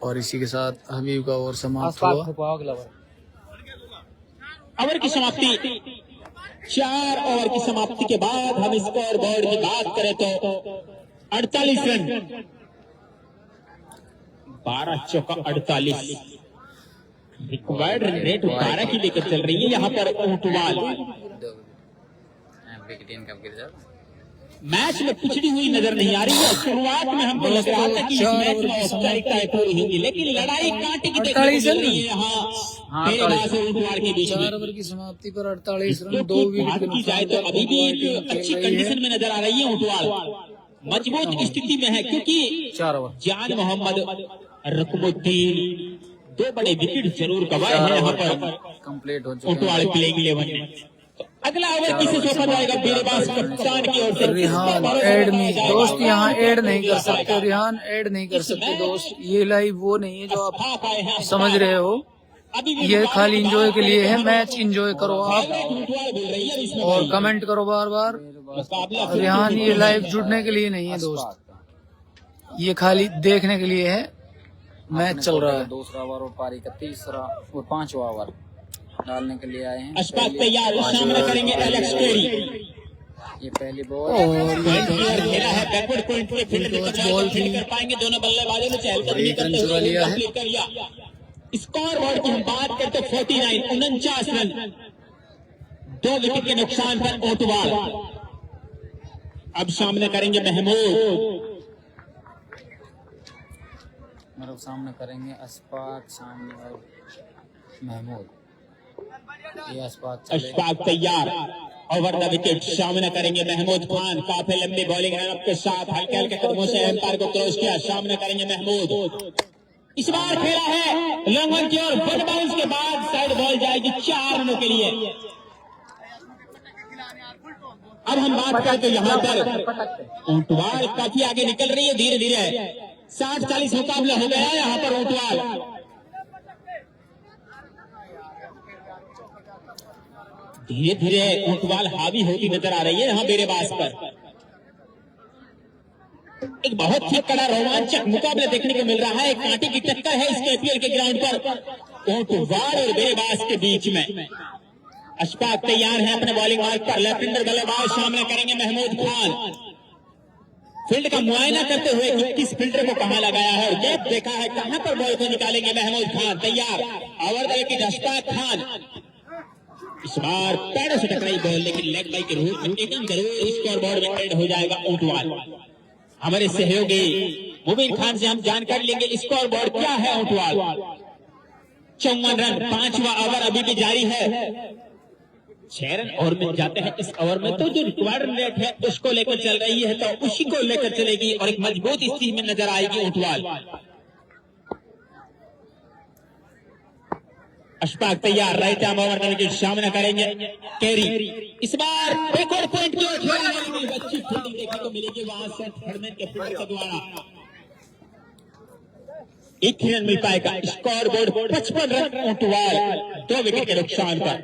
और इसी के साथ हबीब का ओवर समाप्त आसपास हुआ। छुपाओ अगला ओवर। ओवर की समाप्ति 4 ओवर की समाप्ति के बाद हम स्कोर बोर्ड की बात करें तो 48 रन, 12 चौका 48। रिक्वायर्ड रन रेट 12 की लेकर चल रही है यहाँ पर ऊंटवाल। विकेट इनका गिर जाओ। मैच में पिछड़ी हुई नजर नहीं आ रही है। शुरुआत में हमको लग रहा था कि इस मैच में औपचारिकताएं पूरी होंगी, लेकिन लड़ाई कांटे की देखने को मिल रही है यहाँ तेलबाज और ऊंटवाल के बीच 4 में। ओवर की समाप्ति पर 48 रन, 2 क्योंकि विकेट बात के की जाए नुकसान तो पर अभी भी ऊंटवाल टीम एक खेल अच्छी रही कंडीशन है। में नजर आ रही है ऊंटवाल, मजबूत स्थिति में है, क्योंकि 4 ओवर। जान मोहम्मद, रकमुद्दीन 2 बड़े विकेट जरूर गवाए हैं यहाँ पर कंप्लीट हो चुके ऊंटवाल हैं। प्लेइंग 11 ने। तो अगला ओवर किसे सौंपा जाएगा? बीरबाज कप्तान की ओर से रिहान ऐड नहीं, दोस्त यहाँ ऐड नहीं कर सकते, रिहान ऐड नहीं कर सकते दोस्त। ये लाइव वो नहीं है जो आप समझ रहे हो, ये खाली एंजॉय के लिए है। मैच एंजॉय करो आप, और कमेंट करो बार बार। रिहान ये लाइव जुड़ने के लिए नहीं है दोस्त, ये खाली देखने के लिए है। मैच चल रहा है। दूसरा ओवर और पारी का तीसरा और पांचवा ओवर डालने के लिए आए हैं। अशफाक तैयार, सामना करेंगे एलेक्स पेरी। ये पहली बॉल पॉइंट की ओर घेरा है, बैकवर्ड पॉइंट के फील्ड बॉल कर पाएंगे दोनों बल्लेबाजों ने चहलकदमी करते हुए कंप्लीट कर लिया। स्कोर बोर्ड की हम बात करते 49 रन, 2 विकेट के नुकसान पर ओटवाल। अब सामने करेंगे महमूद, मतलब सामने करेंगे अशफाक सामने और महमूद। ये अशफाक तैयार, ओवर द विकेट, सामने करेंगे महमूद खान। काफी लंबी बॉलिंग लाइनअप के साथ हल्के हल्के कदमों से एम्पायर को क्रॉस किया, सामने करेंगे महमूद। इस बार खेला है लॉन्ग वन की ओर, बट बाउंस के बाद साइड बॉल जाएगी 4 रनों के लिए। अब हम बात करते यहाँ पर ऊंटवाल काफी आगे निकल रही है धीरे धीरे, 60-40 मुकाबला हो गया यहाँ पर ऊंटवाल। धीरे धीरे ऊंटवाल हावी होती नजर आ रही है यहाँ बेरेबास पर। एक बहुत ही कड़ा रोमांचक मुकाबला देखने को मिल रहा है, एक कांटे की टक्कर है इस KPL के ग्राउंड पर ऊंटवाल और बेरेबास के बीच में। अशफाक तैयार है अपने बॉलिंग मार्क पर, लेफ्ट हैंडर बल्लेबाज, सामने करेंगे महमूद खान। फील्ड का मुआयना करते हुए कि किस फील्डर को कहां लगाया है और गैप देखा है, कहां पर बॉल को निकालेंगे महमूद खान। तैयार, over the wicket Ashfaq Khan. इस बार पैरों से टकराई बॉल, लेकिन लेग बाई के रूप में एकदम जरूर स्कोर बोर्ड में एड हो जाएगा ऊंटवाल। हमारे सहयोगी मुबीन खान से हम जानकारी लेंगे स्कोर बोर्ड क्या है ऊंटवाल। 54 रन, 5वां ओवर अभी भी जारी है। 6 रन और मिल जाते हैं इस ओवर में, तो जो रिक्वायर्ड रेट है उसको लेकर चल रही है, तो उसी को लेकर चलेगी और एक मजबूत स्थिति में नजर आएगी ऊंटवाल। अशफाक तैयार, राइट आर्म ओवर करके सामना करेंगे कैरी। इस बार बैकवर्ड पॉइंट की ओर अच्छी फील्डिंग देखने को मिलेगी वहां से फरमान के फील्डर के द्वारा। 1 रन मिल पाएगा, score board 55 run Untwal, 2 wicket के नुकसान पर।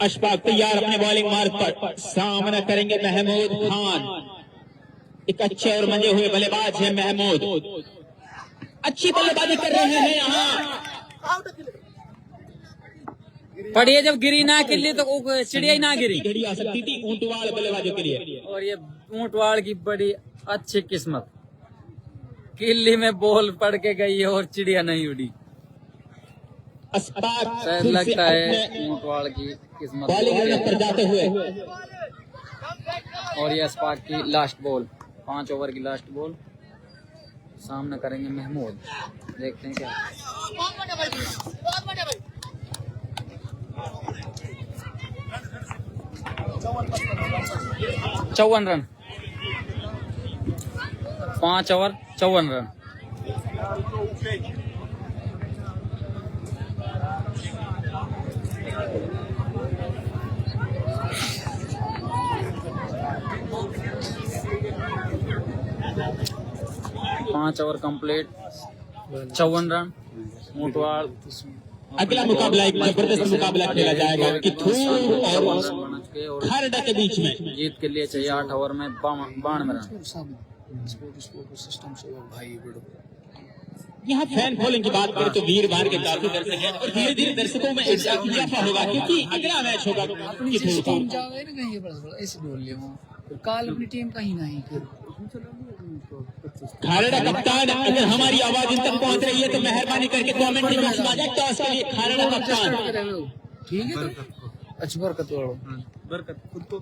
अशफाक तैयार अपने बॉलिंग मार्क पर, सामना करेंगे महमूद खान। एक अच्छे और मंजे हुए बल्लेबाज है महमूद, अच्छी बल्लेबाजी कर रहे हैं यहाँ। पढ़िए जब गिरी ना के लिए तो चिड़िया ही ना गिरी, घड़ी आ सकती थी ऊंटवाल बल्लेबाजों के लिए। और ये ऊंटवाल की बड़ी अच्छी किस्मत, किल्ली में बॉल पड़ के गई है और चिड़िया नहीं उड़ी। शायद लगता है ऊंटवाल की किस्मत बॉलिंग पर जाते हुए। और ये अशफाक की लास्ट बॉल, 5 ओवर की लास्ट बॉल, सामने करेंगे महमूद। देखते हैं क्या 54 रन, 5 ओवर 54 रन। पांच ओवर कंप्लीट, 54 रन। ऊंटवाल अगला मुकाबला एक जबरदस्त मुकाबला खेला जाएगा कि और खरड़ा के बीच में। जीत के लिए चाहिए 8 ओवर में 92 रन। यहाँ फैन फॉलोइंग की बात करें तो वीर बार के काफी दर्शक हैं और धीरे धीरे दर्शकों में इजाफा होगा, क्योंकि अगला मैच होगा काल अपनी टीम कहीं नहीं। खारड़ा कप्तान, अगर हमारी आवाज इन तक पहुंच रही है तो मेहरबानी करके कमेंट्री बॉक्स में आ जाए। टॉस के लिए खारड़ा कप्तान ठीक है, अच्छी बरकत वालों बरकत खुद तो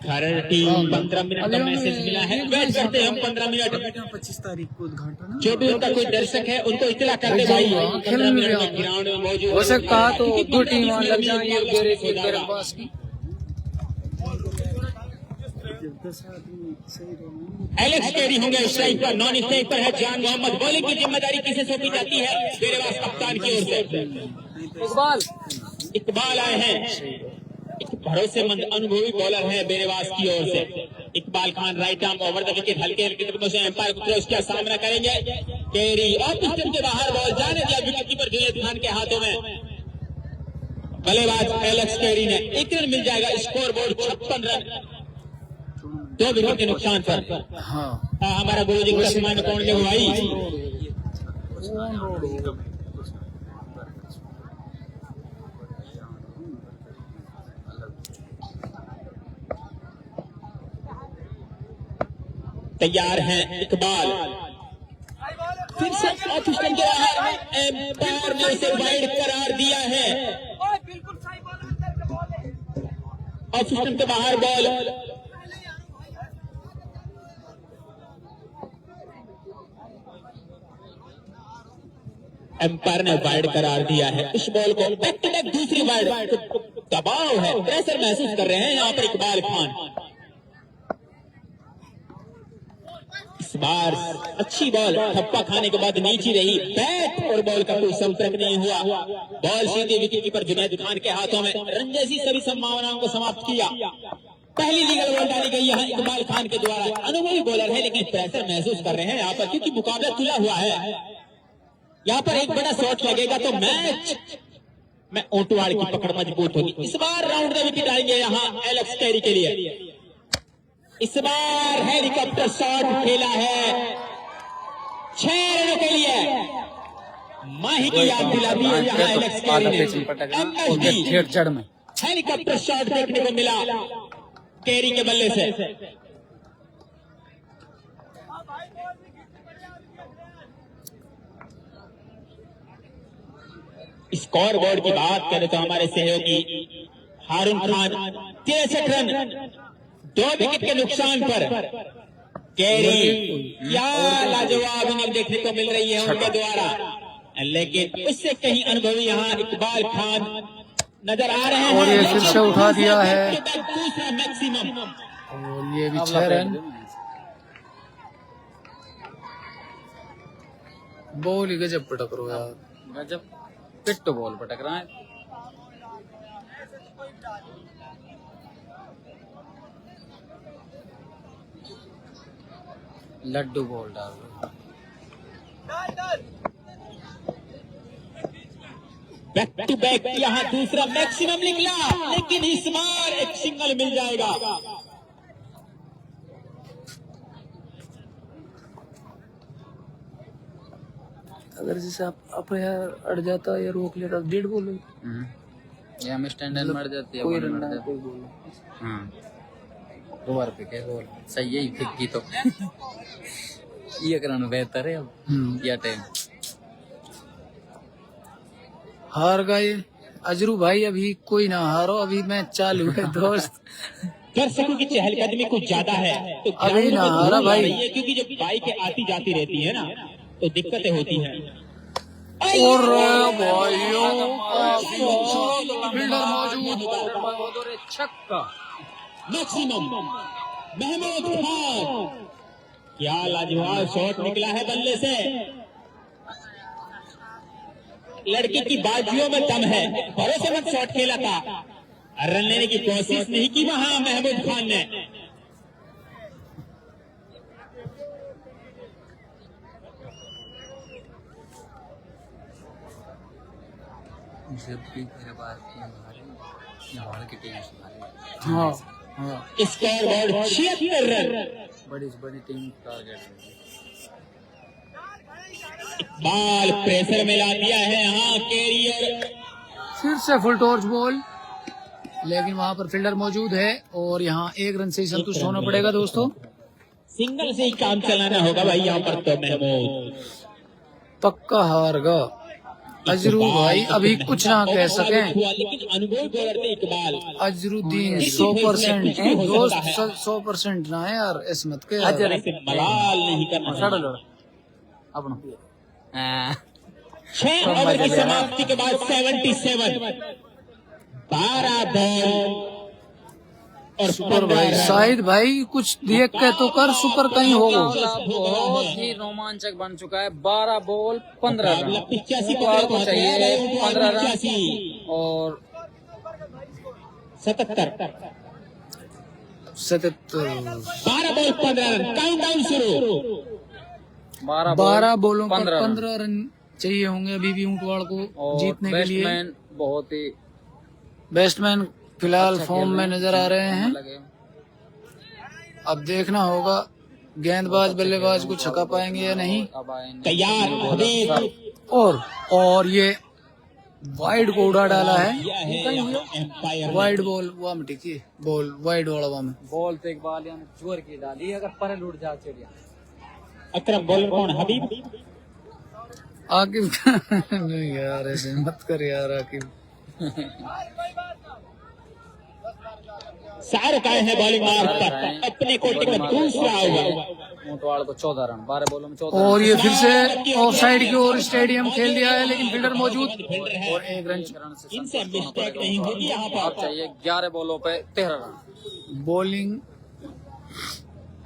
खारड़ा टीम 15 मिनट का मैसेज मिला है, वेट करते हैं हम 15 मिनट। 25 तारीख को उद्घाटन, जो भी उनका कोई दर्शक है उनको इतला कर दे भाई 15 मिनट में ग्राउंड में मौजूद हो सकता तो 2 टीम लग जाएंगी। एलेक्स कैरी होंगे स्ट्राइक पर, नॉन स्ट्राइक पर है जान मोहम्मद। बॉलिंग की जिम्मेदारी किसे सौंपी जाती है? बेरवास कप्तान की ओर से इकबाल आए हैं। एक भरोसेमंद अनुभवी बॉलर है बेरवास की ओर से Iqbal Khan. Right arm over the wicket, हल्के हल्के तरीकों से एम्पायर को क्रॉस किया, सामना करेंगे कैरी और पिस्टन के बाहर बॉल जाने दिया विकेट कीपर जुनैद खान के हाथों में। बल्लेबाज एलेक्स कैरी ने 1 रन मिल जाएगा। स्कोर बोर्ड 56 रन 2 विकेट के नुकसान पर। हाँ हमारा गुरुजी का सम्मान कौन ले भाई? तैयार हैं इकबाल। फिर से ऑफिस्टन के बाहर एम्पायर ने उसे वाइड करार दिया है। ऑफिस्टन के बाहर बॉल। एम्पायर ने वाइड करार दिया है इस बॉल को। बैक टू बैक दूसरी वाइड। दबाव है, प्रेशर महसूस कर रहे हैं यहाँ पर इकबाल खान। इस बार अच्छी बॉल थप्पा खाने के बाद नीचे रही। बैट और बॉल का कोई संपर्क नहीं हुआ। बॉल सीधे विकेट कीपर जुनैद खान के हाथों में। रन जैसी सभी संभावनाओं को समाप्त किया। पहली लीगल बॉल डाली गई यहाँ इकबाल खान के द्वारा। अनुभवी बॉलर है लेकिन प्रेशर महसूस कर रहे हैं यहाँ पर, क्योंकि मुकाबला तुला हुआ है। यहाँ पर एक बड़ा शॉट लगेगा तो मैच में ओटवाड़ की पकड़ मजबूत होगी। इस बार राउंड द विकेट आएंगे यहाँ एलेक्स कैरी के लिए। इस बार हेलीकॉप्टर शॉट खेला है 6 रनों के लिए। माही की याद दिला दी है यहाँ एलेक्स कैरी ने। जड़ में हेलीकॉप्टर शॉट देखने को मिला कैरी के बल्ले से। स्कोर बोर्ड की बात करें तो हमारे सहयोगी हारून खान 63 रन 2 विकेट के नुकसान पर। कैरी क्या लाजवाब इनिंग देखने को मिल रही है उनके द्वारा, लेकिन उससे कहीं अनुभवी यहाँ इकबाल खान नजर आ रहे हैं। और ये फिर से उठा दिया है। दूसरा मैक्सिमम और ये भी 6 रन। बॉल ही गजब पटक रहा यार। गजब पिट्टू बॉल पटक रहा है। लड्डू बॉल डाल रहा है। बैक टू बैक यहाँ दूसरा मैक्सिमम निकला, लेकिन इस बार एक सिंगल मिल जाएगा। अगर जैसे आप यार अड़ जाता या रोक लेता 1.5 बॉल या में स्टैंड मर जाती है। कोई बॉल रन मर ना जाती कोई बॉल। हाँ 2 बार पे क्या बॉल सही है फिक्की तो ये कराना बेहतर है अब या टाइम। हार गए अजरू भाई, अभी कोई ना हारो, अभी मैच चालू है दोस्त। दर्शकों की चहलकदमी कुछ ज्यादा है तो अभी ना हारा भाई। है, क्योंकि जब बाइकें आती जाती रहती है ना तो दिक्कतें होती हैं। और भाइयों फील्डर मौजूद। छक्का मैक्सिमम महमूद खान, क्या लाजवाब शॉट निकला है बल्ले से। लड़के की बाजियों में दम है, भरोसेमंद शॉट खेला था। रन लेने की कोशिश नहीं की वहां महमूद खान ने। जब भी मेरे पास यहाँ की टीम हाँ हाँ स्कोर बोर्ड 76 रन। बड़ी बड़ी टीम टारगेट है। बाल प्रेशर में ला दिया है यहाँ कैरियर। फिर से फुल टॉर्च बॉल, लेकिन वहां पर फील्डर मौजूद है और यहाँ 1 रन से ही संतुष्ट होना पड़ेगा दोस्तों। सिंगल से ही काम चलाना होगा भाई यहाँ पर तो महमूद। पक्का हार गा अजरू भाई, अभी कुछ ना कह सके। लेकिन अनुभवी बॉलर थे इकबाल। अजरुद्दीन 100% दोस्त 100% ना है यार, इसमत के यार। मलाल नहीं करना चाहिए। अपना 6 ओवर की समाप्ति के बाद 77 12 बॉल और सुपर भाई शाहिद भाई कुछ देख के तो कर, सुपर कहीं होगा। बहुत ही रोमांचक बन चुका है। 12 बॉल 15 रन। 85 को चाहिए 15 रन और 77 12 बॉल 15 रन। काउंटडाउन शुरू। 12 बॉलों पर 15 रन चाहिए होंगे अभी भी ऊंटवाड़ को जीतने के लिए। बैट्समैन बहुत ही बैट्समैन फिलहाल फॉर्म में नजर आ रहे हैं। अब देखना होगा गेंदबाज बल्लेबाज को छक्का पाएंगे या नहीं। तैयार हबीब और ये वाइड को उड़ा डाला है। एम्पायर वाइड बॉल वहाँ में टिकी, बॉल वाइड वाला वहाँ में बॉल तो इकबाल यानी जोर की डाली, अगर पर लूट जा चिड़िया। अकरम बॉलर कौन? हबीब आकिब नहीं यार ऐसे मत कर यार आकिब। शाहरुख आए हैं बॉलिंग मार्क पर, अपने कोटे में दूसरा हुआ। ऊंटवाड़ को 14 रन 12 बॉलों में 14 और ये फिर से ऑफ साइड की ओर स्टेडियम खेल दिया है, लेकिन फील्डर मौजूद और 1 रन। इनसे मिस्टेक नहीं होगी यहाँ अब पर। चाहिए 11 बॉलों पे 13 रन। बॉलिंग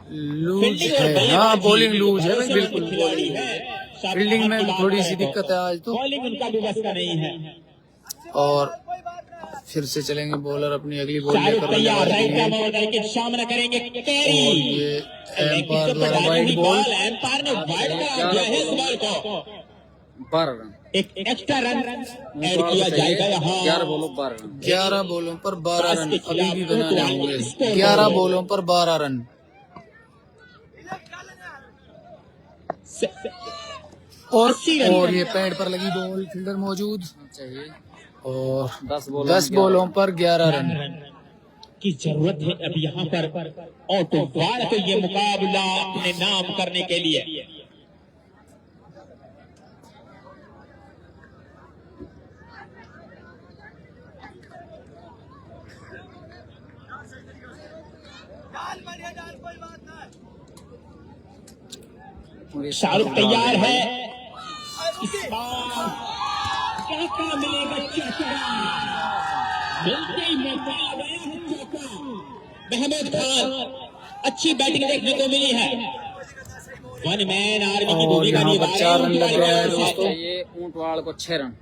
लूज है। हाँ बॉलिंग लूज है भाई, बिल्कुल। खिलाड़ी है, फील्डिंग में भी थोड़ी सी दिक्कत है आज तो। बॉलिंग उनका भी बस का नहीं है। और फिर से चलेंगे बॉलर अपनी अगली बॉल शाहरुख लेकर तैयार, बल्लेबाजी के राइट लिए। आर्म के सामना करेंगे और कैरी। ये एम्पायर द्वारा वाइड बॉल। एम्पायर ने वाइड करा दिया है इस बॉल को। 12 रन। एक एक्स्ट्रा रन ऐड किया जाएगा यहाँ। 11 बॉलों 12 रन। 11 बॉलों पर 12 रन अभी भी बनाने होंगे। 11 बॉलों पर 12 रन। और ये पैड पर लगी बॉल, फील्डर मौजूद चाहिए और 10 बॉलों पर 11 रन की जरूरत है अब यहाँ पर ऑटो वार को ये मुकाबला अपने नाम करने के लिए। शाहरुख तैयार है। इस बार क्या मिलेगा? चौका मिलते ही मौका आ गया है। चौका महमूद खान, अच्छी बैटिंग देखने को मिली है। वन मैन आर्मी की और भूमिका यहाँ पर 4 रन लग गया है निभा दोस्तों। चाहिए ऊंटवाड़ को 6 रन।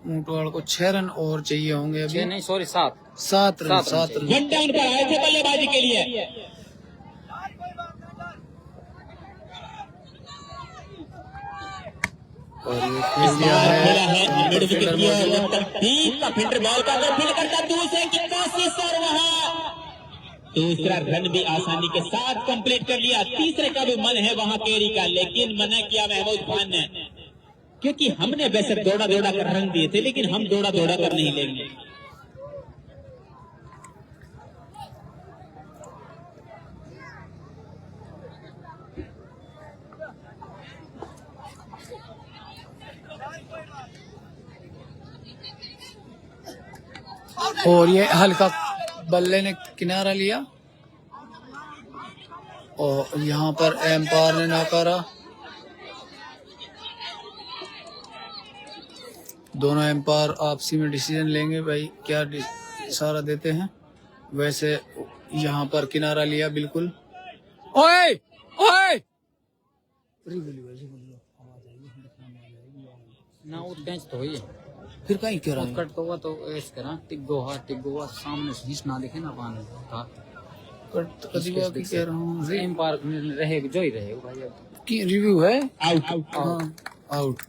ऊंटवाड़ को 6 रन और चाहिए होंगे 6 अभी। नहीं sorry 7 7 run. 7 run. One down पर आए थे बल्लेबाजी के लिए। और ये खेल दिया है मिड विकेट फील्डर की ओर मौजूद। तरतीब का फील्डर बॉल का फील्ड करता दूसरे की कोशिश और वहाँ दूसरा रन भी आसानी के साथ कंप्लीट कर लिया। तीसरे का भी मन है वहाँ केरी का, लेकिन मना किया महमूद खान ने, क्योंकि हमने वैसे दौड़ा दौड़ा कर रन दिए थे, लेकिन हम दौड़ा दौड़ा कर नहीं लेंगे। और ये हल्का बल्ले ने किनारा लिया और यहाँ पर एम्पायर ने नकारा। दोनों एम्पायर आपसी में डिसीजन लेंगे भाई क्या इशारा देते हैं। वैसे यहाँ पर किनारा लिया बिल्कुल। ओए ओए ना वो कैच तो हुई है, फिर कहीं कह रहा है कट तो हुआ तो ऐसे करा टिक गोवा सामने से हिच ना दिखे ना पानी था। कट कभी की कह रहा हूँ सेम पार्क में रहे जो ही रहे भाई। अब की रिव्यू है आउट हाँ आउट।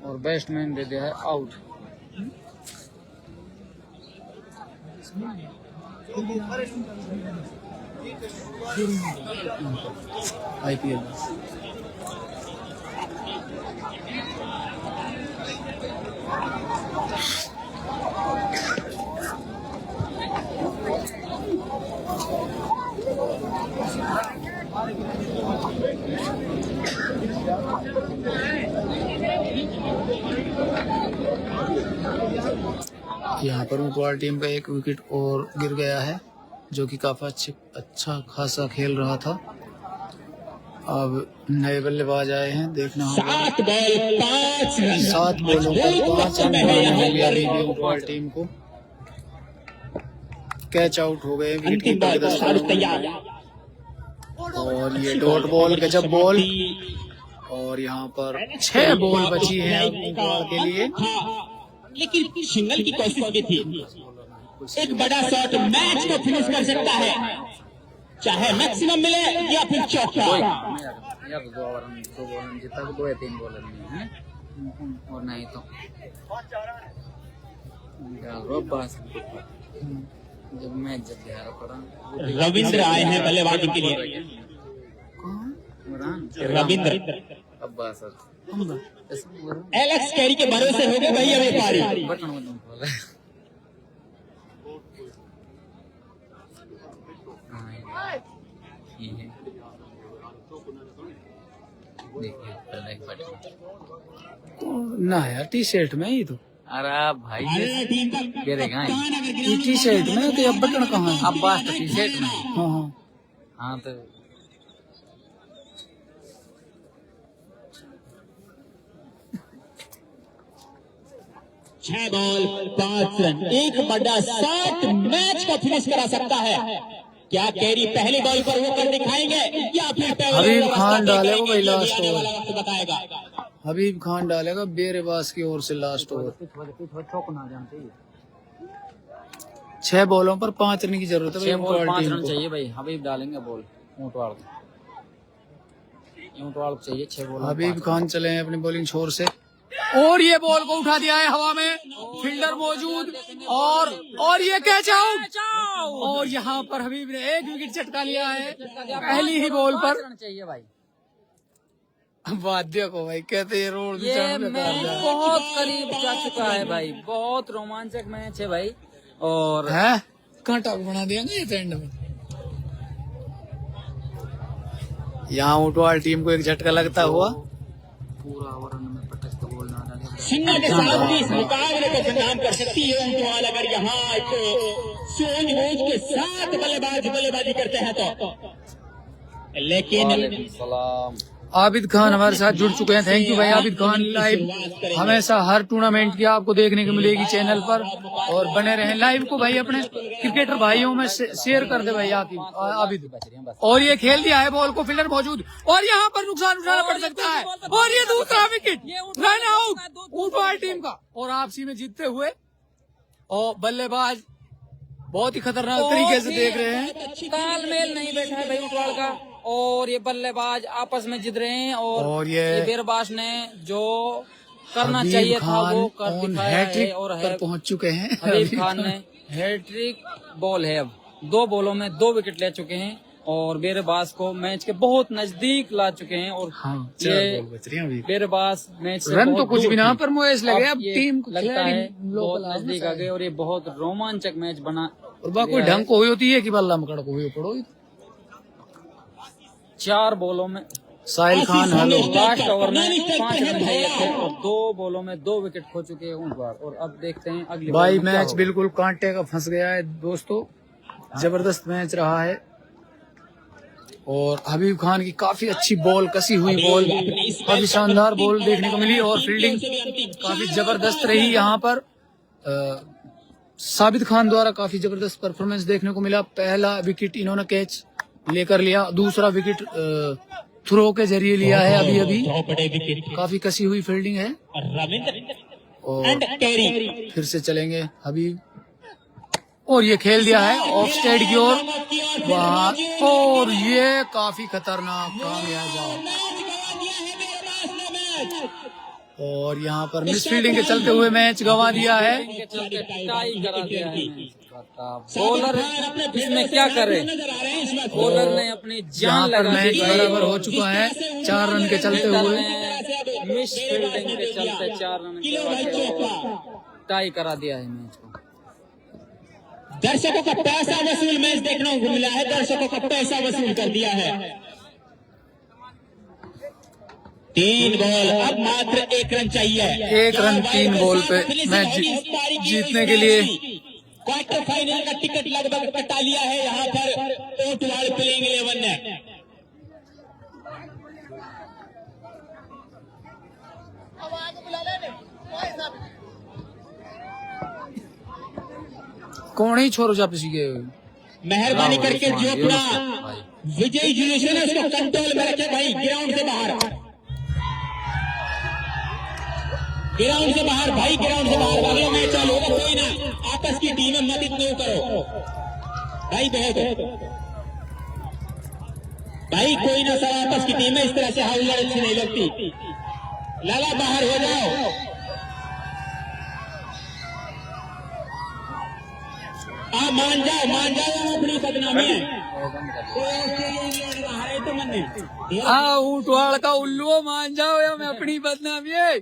और बैट्समैन दे दिया है आउट। आईपीएल यहाँ पर ऊंटवाड़ टीम का एक विकेट और गिर गया है, जो कि काफी अच्छा खासा खेल रहा था। अब नए बल्लेबाज आए हैं, देखना होगा। 7 बॉल 5 रन। 7 बॉलों पर 5 रन बनाने होंगे अभी भी ऊंटवाड़ टीम को। कैच आउट हो गए विकेट अंतिम कीपर बॉल के शाहरुख दस्तों तैयार। में। और ये डॉट बॉल, गजब बॉल। और यहाँ पर 6 बॉल बची है ऊंटवाड़ के लिए। हाँ, लेकिन सिंगल की कोशिश भी थी। एक बड़ा शॉट मैच को फिनिश कर सकता है, चाहे मैक्सिमम मिले या फिर चौका। या तो 2 बॉल जीता, 2 या 3 बॉल नहीं है और नहीं तो जब मैच जब बिहार पड़ा। रविंद्र आए हैं बल्लेबाजी के लिए। रविंद्र अब्बास एलेक्स कैरी के भरोसे हो गए भाई अभी पारी। बटन खोल रहा है। ये है। देखिए पहले एक बटन ना यार टी शर्ट में ही तो, अरे भाई मेरे ये टी शर्ट में तो अब बटन कहाँ है? अब्बास तो टी शर्ट में। हाँ हाँ हाँ तो 6 बॉल 5 रन, एक बड़ा शॉट मैच को फिनिश करा सकता है। क्या कैरी पहली बॉल पर वो कर दिखाएंगे या फिर हबीब खान डालेगा भाई लास्ट आने ओवर। वाला वक्त बताएगा। हबीब खान डालेगा बेरबास की ओर से लास्ट ओवर। 6 बॉलों पर 5 रन की जरूरत है 6 बॉल ऊंटवाड़ 5 टीम रन को। चाहिए भाई। हबीब डालेंगे बॉल ऊंटवाड़ को। ऊंटवाड़ को चाहिए 6 बॉल। हबीब खान चले हैं अपनी बॉलिंग छोर से। और ये बॉल को उठा दिया है हवा में, फील्डर मौजूद और ये कैच आउट। और यहाँ पर हबीब ने 1 विकेट चटका लिया है पहली ही बॉल पर। चाहिए भाई। वाद्य को भाई कहते हैं रोड ये मैच बहुत करीब जा चुका है भाई, बहुत रोमांचक मैच है भाई। और है कांटा बना देंगे ये एंड में। यहाँ ऊंटवाड़ टीम को एक झटका लगता हुआ। पूरा ओवर में पटक के बॉल ना डाले। सिन्हा के साथ भी इस मुकाबले को बदनाम कर सकती है ऊंटवाड़ अगर यहाँ तो सूझबूझ के साथ बल्लेबाजी करते हैं तो। लेकिन सलाम। आबिद खान हमारे साथ जुड़ चुके हैं। थैंक यू भाई आबिद खान। लाइव हमेशा हर टूर्नामेंट की आपको देखने को मिलेगी चैनल पर, और बने रहें लाइव को भाई अपने क्रिकेटर भाइयों में शेयर कर दे भाई आबिद। और ये खेल दिया है बॉल को, फील्डर मौजूद और यहाँ पर नुकसान उठाना पड़ सकता है। और ये दूसरा विकेट, रन आउट ऊंटवाड़ टीम का। और आपसी में जीतते हुए और बल्लेबाज बहुत ही खतरनाक तरीके से देख रहे हैं। तालमेल नहीं बैठा है भाई ऊंटवाड़ का, और ये बल्लेबाज आपस में जिद रहे हैं। और ये बेरबास ने जो करना चाहिए था वो कर दिखाया है। और पर पहुंच चुके हैं हबीब खान ने हैट्रिक बॉल है। अब 2 बॉलों में 2 विकेट ले चुके हैं और बेरबास को मैच के बहुत नजदीक ला चुके हैं। और ये बेरबास मैच से रन तो बहुत कुछ दूर भी ना थी। पर मोएस लगे। अब अब ये टीम लगता है बहुत नजदीक आ गए और ये बहुत रोमांचक मैच बना। और बाकी कोई ढंग को हुई होती है कि बल्ला मकड़ को हुई पड़ो। 4 बॉलों में Sahil Khan hello. Last over में 5 रन चाहिए थे और 2 बॉलों में 2 विकेट खो चुके हैं ऊंटवाड़। और अब देखते हैं अगली भाई बॉल में क्या मैच होगा। बिल्कुल कांटे का फंस गया है दोस्तों। जबरदस्त मैच रहा है और हबीब खान की काफी अच्छी बॉल, कसी हुई बॉल, काफी शानदार बॉल देखने को मिली और फील्डिंग काफी जबरदस्त रही। यहाँ पर साबित खान द्वारा काफी जबरदस्त परफॉर्मेंस देखने को मिला। पहला विकेट इन्होंने कैच लेकर लिया, दूसरा विकेट थ्रो के जरिए लिया है अभी अभी। बड़े विकेट काफी कसी हुई फील्डिंग है। रविंद्र और एंड कैरी फिर से चलेंगे हबीब, और ये खेल दिया है ऑफ साइड की ओर वहाँ, और ये काफी खतरनाक काम यहाँ जाओ। और यहाँ पर मिस फील्डिंग के चलते हुए मैच गंवा दिया है। चलते टाई करा दिया है मैच का। बॉलर इसमें क्या करे, बॉलर ने अपनी जान यहाँ पर लगा मैच दी। बराबर हो चुका है 4 रन के चलते हुए। मिस फील्डिंग के चलते 4 रन के बाद टाई करा दिया है मैच को। दर्शकों का पैसा वसूल मैच देखने को मिला है, दर्शकों का पैसा वसूल कर दिया है। 3 बॉल, अब मात्र 1 रन चाहिए। 1 रन 3 बॉल पे मैच जीतने के लिए। क्वार्टर फाइनल का टिकट लगभग कटा लिया है यहाँ पर ऊंटवाड़ प्लेइंग 11 ने। कौन ही छोरो जा पिसी गए मेहरबानी करके जो अपना भाई विजयी जुलूसन है उसको कंट्रोल में रखे भाई। ग्राउंड से बाहर, ग्राउंड से बाहर भाई, ग्राउंड से बाहर। अगला मैच चालू होगा, कोई ना आपस की टीम में मत इतने करो भाई। बहुत भाई, कोई ना सब आपस की टीम में इस तरह से हाउला अच्छी नहीं लगती। लाला बाहर हो जाओ। आप मान जाओ अपनी बदनामी है। तो मन ऊंट वाल का उल्लू मान जाओ या मैं अपनी बदनामी है।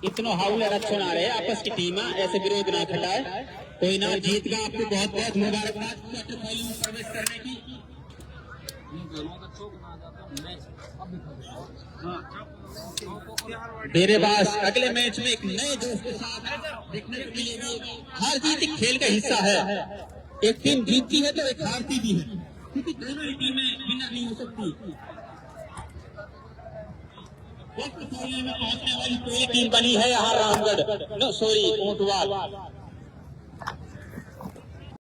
इतना हाउलर अच्छा ना रहे आपस की टीम ऐसे विरोध ना खटाए। कोई ना जीत का आपको बहुत बहुत मुबारकबाद क्वार्टर फाइनल में प्रवेश करने की। बेरेबास अगले मैच में एक नए जोश के साथ देखने को मिलेगी। हार जीत एक खेल का हिस्सा है। एक टीम जीतती है तो एक हारती भी है, क्योंकि दोनों ही टीमें विनर नहीं हो सकती। क्वार्टर फाइनल में पहुंचने वाली पूरी टीम बनी है यहाँ रामगढ़, नो सॉरी ऊंटवाल।